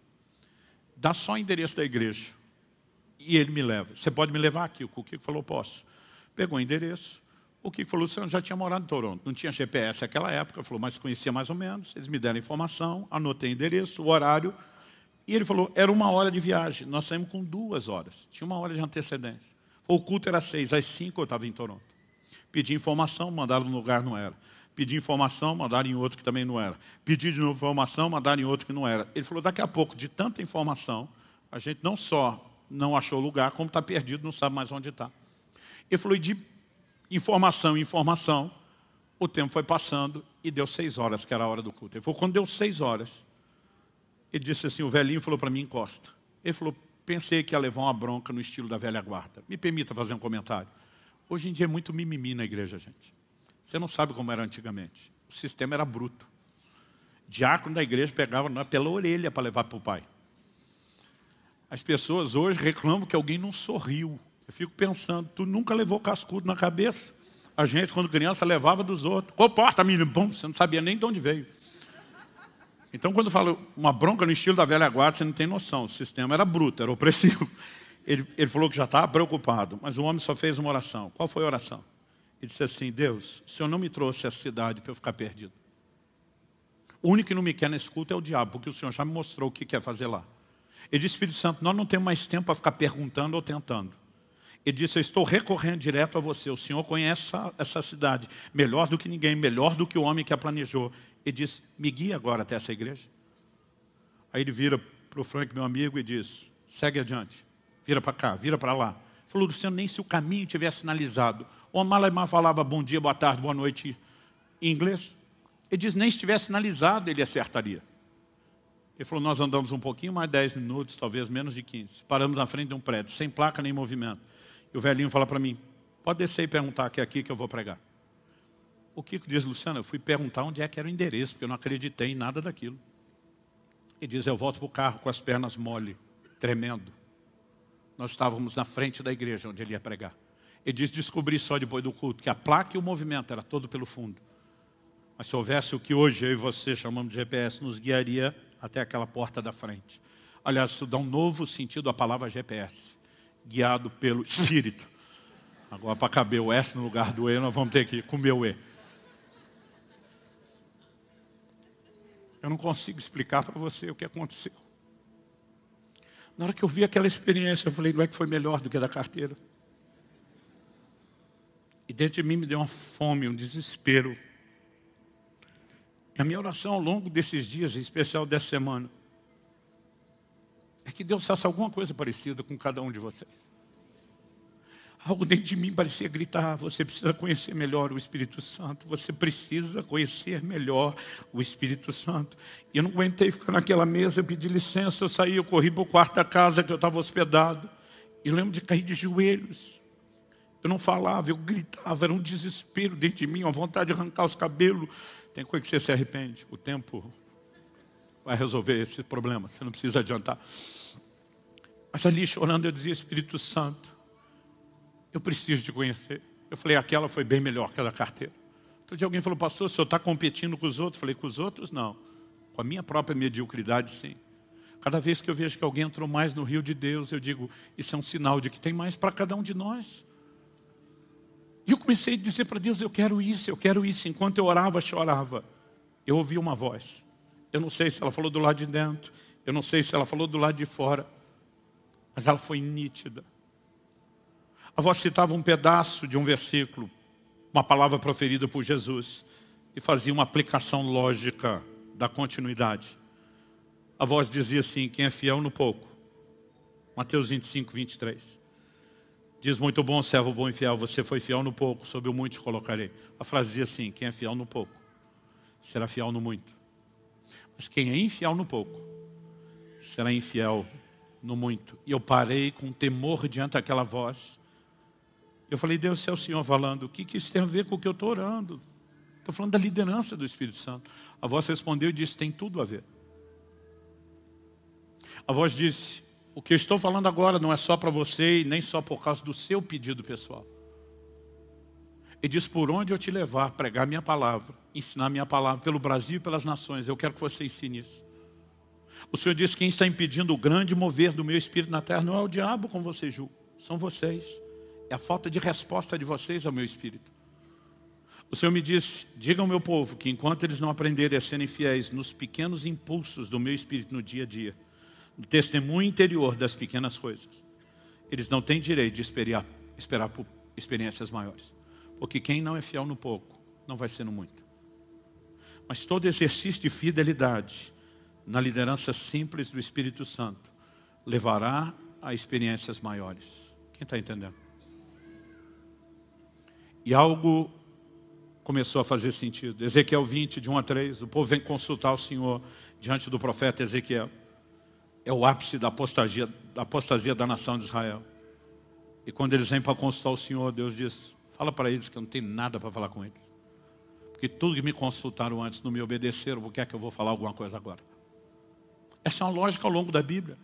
Dá só o endereço da igreja. E ele me leva. Você pode me levar aqui? O Kiko falou, posso. Pegou o endereço. O Kiko falou, você já tinha morado em Toronto. Não tinha GPS naquela época. Falou, mas conhecia mais ou menos. Eles me deram informação, anotei o endereço, o horário. E ele falou, era 1 hora de viagem. Nós saímos com 2 horas. Tinha 1 hora de antecedência. O culto era 6, às 5 eu estava em Toronto. Pedi informação, mandaram num lugar, não era. Pedi informação, mandaram em outro que também não era. Pedi de novo informação, mandaram em outro que não era. Ele falou, daqui a pouco, de tanta informação, a gente não só não achou lugar, como está perdido, não sabe mais onde está. Ele falou, e de informação em informação, o tempo foi passando e deu 6 horas, que era a hora do culto. Ele falou, quando deu 6 horas, ele disse assim, o velhinho falou para mim, encosta. Ele falou, pensei que ia levar uma bronca no estilo da velha guarda. Me permita fazer um comentário. Hoje em dia é muito mimimi na igreja, gente. Você não sabe como era antigamente. O sistema era bruto. Diácono da igreja pegava pela orelha para levar para o pai. As pessoas hoje reclamam que alguém não sorriu. Eu fico pensando, tu nunca levou cascudo na cabeça? A gente, quando criança, levava dos outros. Comporta, menino, bom, você não sabia nem de onde veio. Então, quando eu falo uma bronca no estilo da velha guarda, você não tem noção. O sistema era bruto, era opressivo. Ele falou que já estava preocupado, mas o homem só fez uma oração. Qual foi a oração? Ele disse assim, Deus, o Senhor não me trouxe essa cidade para eu ficar perdido. O único que não me quer nesse culto é o diabo, porque o Senhor já me mostrou o que quer fazer lá. Ele disse, Espírito Santo, nós não temos mais tempo para ficar perguntando ou tentando. Ele disse, eu estou recorrendo direto a você. O Senhor conhece essa cidade melhor do que ninguém, melhor do que o homem que a planejou. Ele disse, me guia agora até essa igreja. Aí ele vira para o Frank, meu amigo, e diz, segue adiante. Vira para cá, vira para lá. Ele falou, Luciano, nem se o caminho tivesse sinalizado. O Malemar falava bom dia, boa tarde, boa noite em inglês. Ele diz, nem se tivesse sinalizado, ele acertaria. Ele falou, nós andamos um pouquinho mais 10 minutos, talvez menos de 15. Paramos na frente de um prédio, sem placa nem movimento. E o velhinho fala para mim, pode descer e perguntar que é aqui que eu vou pregar. O Kiko diz, Luciano, eu fui perguntar onde é que era o endereço, porque eu não acreditei em nada daquilo. Ele diz, eu volto para o carro com as pernas mole, tremendo. Nós estávamos na frente da igreja onde ele ia pregar. Ele diz, descobri só depois do culto, que a placa e o movimento era todo pelo fundo. Mas se houvesse o que hoje eu e você chamamos de GPS, nos guiaria até aquela porta da frente. Aliás, isso dá um novo sentido à palavra GPS, guiado pelo Espírito. Agora, para caber o S no lugar do E, nós vamos ter que comer o E. Eu não consigo explicar para você o que aconteceu. Na hora que eu vi aquela experiência, eu falei, não é que foi melhor do que a da carteira? E dentro de mim me deu uma fome, um desespero. E a minha oração ao longo desses dias, em especial dessa semana, é que Deus faça alguma coisa parecida com cada um de vocês. Algo dentro de mim parecia gritar, você precisa conhecer melhor o Espírito Santo, você precisa conhecer melhor o Espírito Santo. E eu não aguentei ficar naquela mesa, eu pedi licença, eu saí, eu corri para o quarto da casa que eu estava hospedado. E eu lembro de cair de joelhos. Eu não falava, eu gritava, era um desespero dentro de mim, uma vontade de arrancar os cabelos. Tem coisa que você se arrepende, o tempo vai resolver esse problema, você não precisa adiantar. Mas ali chorando eu dizia, Espírito Santo, eu preciso te conhecer. Eu falei, aquela foi bem melhor que a da carteira. Outro dia alguém falou, pastor, o senhor está competindo com os outros? Eu falei, com os outros não, com a minha própria mediocridade sim. Cada vez que eu vejo que alguém entrou mais no rio de Deus, eu digo, isso é um sinal de que tem mais para cada um de nós. E eu comecei a dizer para Deus, eu quero isso, eu quero isso. Enquanto eu orava, chorava, eu ouvi uma voz. Eu não sei se ela falou do lado de dentro, eu não sei se ela falou do lado de fora, mas ela foi nítida. A voz citava um pedaço de um versículo, uma palavra proferida por Jesus, e fazia uma aplicação lógica da continuidade. A voz dizia assim, quem é fiel no pouco, Mateus 25, 23. Diz, muito bom, servo bom e fiel, você foi fiel no pouco, sobre o muito te colocarei. A frase dizia assim, quem é fiel no pouco, será fiel no muito. Mas quem é infiel no pouco, será infiel no muito. E eu parei com temor diante daquela voz. Eu falei, Deus, se é o Senhor falando, o que isso tem a ver com o que eu estou orando? Estou falando da liderança do Espírito Santo. A voz respondeu e disse, tem tudo a ver. A voz disse, o que eu estou falando agora não é só para você e nem só por causa do seu pedido pessoal. Ele diz, por onde eu te levar, pregar minha palavra, ensinar minha palavra pelo Brasil e pelas nações, eu quero que você ensine isso. O Senhor diz, quem está impedindo o grande mover do meu Espírito na terra não é o diabo, como vocês julgam, são vocês. É a falta de resposta de vocês ao meu Espírito. O Senhor me disse, diga ao meu povo que enquanto eles não aprenderem a serem fiéis nos pequenos impulsos do meu Espírito no dia a dia, no testemunho interior das pequenas coisas, eles não têm direito de esperar por experiências maiores. Porque quem não é fiel no pouco, não vai ser no muito. Mas todo exercício de fidelidade na liderança simples do Espírito Santo levará a experiências maiores. Quem está entendendo? E algo começou a fazer sentido. Ezequiel 20, de 1 a 3, o povo vem consultar o Senhor diante do profeta Ezequiel. É o ápice da apostasia da nação de Israel. E quando eles vêm para consultar o Senhor, Deus diz, fala para eles que eu não tenho nada para falar com eles. Porque tudo que me consultaram antes não me obedeceram, por que é que eu vou falar alguma coisa agora? Essa é uma lógica ao longo da Bíblia.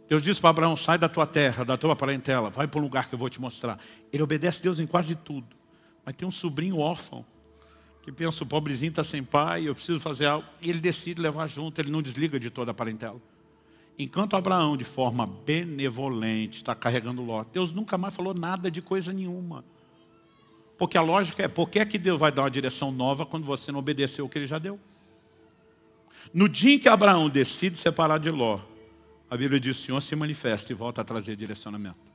Deus diz para Abraão, sai da tua terra, da tua parentela, vai para um lugar que eu vou te mostrar. Ele obedece a Deus em quase tudo. Mas tem um sobrinho órfão, que pensa, o pobrezinho está sem pai, eu preciso fazer algo. E ele decide levar junto, ele não desliga de toda a parentela. Enquanto Abraão, de forma benevolente, está carregando Ló, Deus nunca mais falou nada de coisa nenhuma. Porque a lógica é, por que é que Deus vai dar uma direção nova quando você não obedeceu o que Ele já deu? No dia em que Abraão decide separar de Ló, a Bíblia diz: o Senhor se manifesta e volta a trazer direcionamento.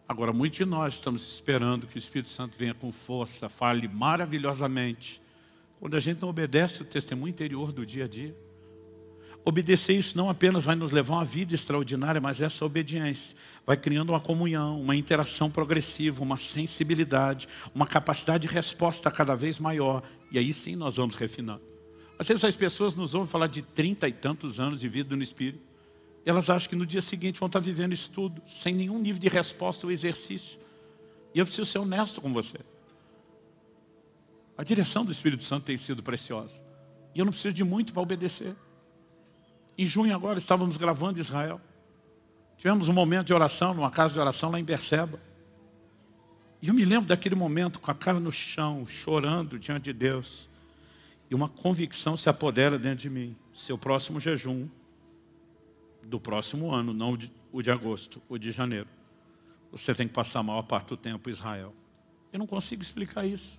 Agora, muitos de nós estamos esperando que o Espírito Santo venha com força, fale maravilhosamente, quando a gente não obedece o testemunho interior do dia a dia. Obedecer isso não apenas vai nos levar a uma vida extraordinária, mas essa obediência vai criando uma comunhão, uma interação progressiva, uma sensibilidade, uma capacidade de resposta cada vez maior. E aí sim nós vamos refinando. Às vezes as pessoas nos ouvem falar de 30 e tantos anos de vida no Espírito. Elas acham que no dia seguinte vão estar vivendo isso tudo, sem nenhum nível de resposta ou exercício. E eu preciso ser honesto com você. A direção do Espírito Santo tem sido preciosa. E eu não preciso de muito para obedecer. Em junho agora estávamos gravando em Israel. Tivemos um momento de oração, numa casa de oração lá em Berseba. E eu me lembro daquele momento com a cara no chão, chorando diante de Deus. E uma convicção se apodera dentro de mim. Seu próximo jejum, do próximo ano, não o de agosto, o de janeiro, você tem que passar a maior parte do tempo em Israel. Eu não consigo explicar isso.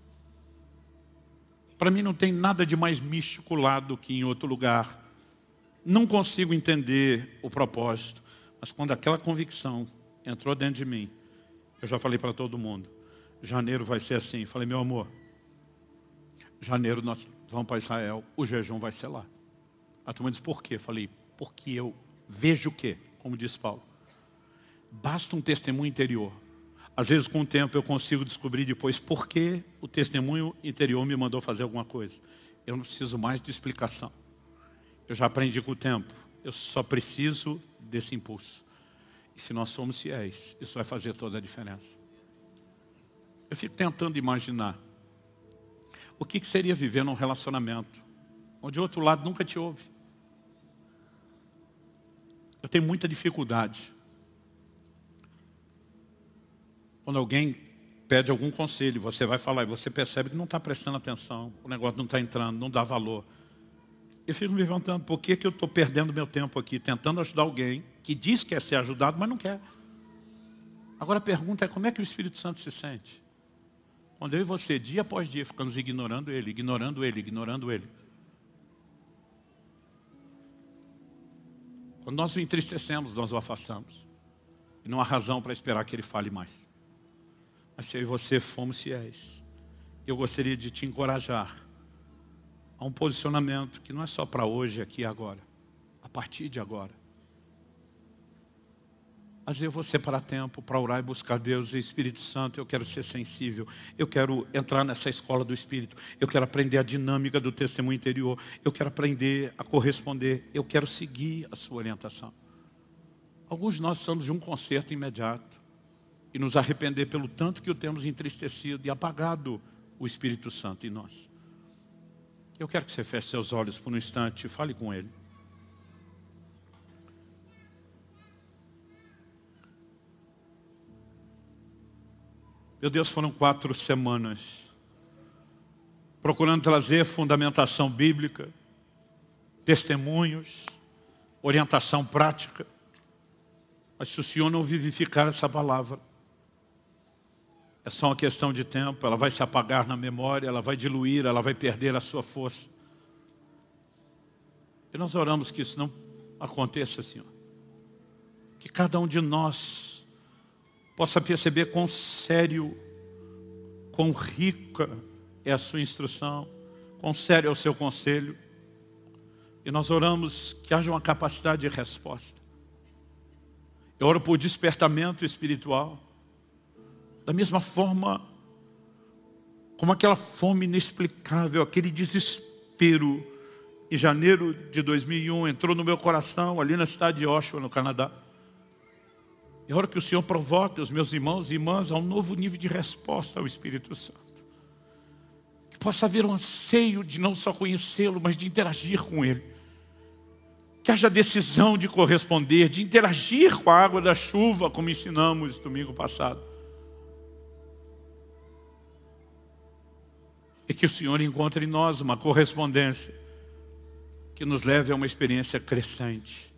Para mim não tem nada de mais místico lá do que em outro lugar. Não consigo entender o propósito, mas quando aquela convicção entrou dentro de mim, eu já falei para todo mundo: janeiro vai ser assim. Falei: meu amor, janeiro nós vamos para Israel, o jejum vai ser lá. A turma disse: por quê? Falei: porque eu vejo o quê? Como diz Paulo, basta um testemunho interior. Às vezes com o tempo eu consigo descobrir depois por que o testemunho interior me mandou fazer alguma coisa. Eu não preciso mais de explicação. Eu já aprendi com o tempo. Eu só preciso desse impulso. E se nós somos fiéis, isso vai fazer toda a diferença. Eu fico tentando imaginar o que seria viver num relacionamento onde o outro lado nunca te ouve. Eu tenho muita dificuldade quando alguém pede algum conselho, você vai falar e você percebe que não está prestando atenção, o negócio não está entrando, não dá valor. Eu fico me perguntando: por que eu estou perdendo meu tempo aqui tentando ajudar alguém que diz que quer ser ajudado, mas não quer? Agora a pergunta é: como é que o Espírito Santo se sente quando eu e você, dia após dia, ficamos ignorando Ele, ignorando Ele, ignorando Ele? Quando nós o entristecemos, nós o afastamos. E não há razão para esperar que Ele fale mais. Mas se eu e você fomos fiéis, eu gostaria de te encorajar a um posicionamento que não é só para hoje, aqui e agora. A partir de agora. Às vezes eu vou separar tempo para orar e buscar Deus e Espírito Santo. Eu quero ser sensível. Eu quero entrar nessa escola do Espírito. Eu quero aprender a dinâmica do testemunho interior. Eu quero aprender a corresponder. Eu quero seguir a sua orientação. Alguns de nós precisamos de um conserto imediato e nos arrepender pelo tanto que o temos entristecido e apagado o Espírito Santo em nós. Eu quero que você feche seus olhos por um instante e fale com Ele. Meu Deus, foram 4 semanas procurando trazer fundamentação bíblica, testemunhos, orientação prática. Mas se o Senhor não vivificar essa palavra, é só uma questão de tempo, ela vai se apagar na memória, ela vai diluir, ela vai perder a sua força. E nós oramos que isso não aconteça, Senhor. Que cada um de nós possa perceber quão sério, quão rica é a sua instrução, quão sério é o seu conselho. E nós oramos que haja uma capacidade de resposta. Eu oro por despertamento espiritual. Da mesma forma como aquela fome inexplicável, aquele desespero em janeiro de 2001 entrou no meu coração ali na cidade de Oshawa, no Canadá. Eu oro que o Senhor provoque os meus irmãos e irmãs a um novo nível de resposta ao Espírito Santo. Que possa haver um anseio de não só conhecê-lo, mas de interagir com Ele. Que haja decisão de corresponder, de interagir com a água da chuva, como ensinamos domingo passado. E que o Senhor encontre em nós uma correspondência que nos leve a uma experiência crescente.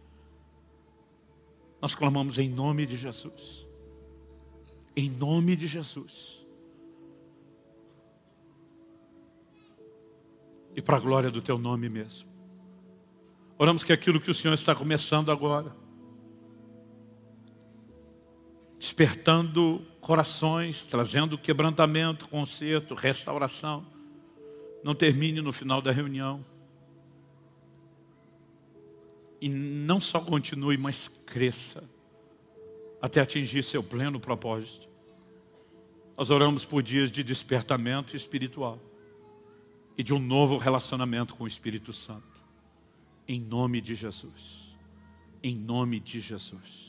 Nós clamamos em nome de Jesus. Em nome de Jesus. E para a glória do Teu nome mesmo. Oramos que aquilo que o Senhor está começando agora, despertando corações, trazendo quebrantamento, conserto, restauração, não termine no final da reunião. E não só continue, mas cresça até atingir seu pleno propósito. Nós oramos por dias de despertamento espiritual e de um novo relacionamento com o Espírito Santo. Em nome de Jesus. Em nome de Jesus.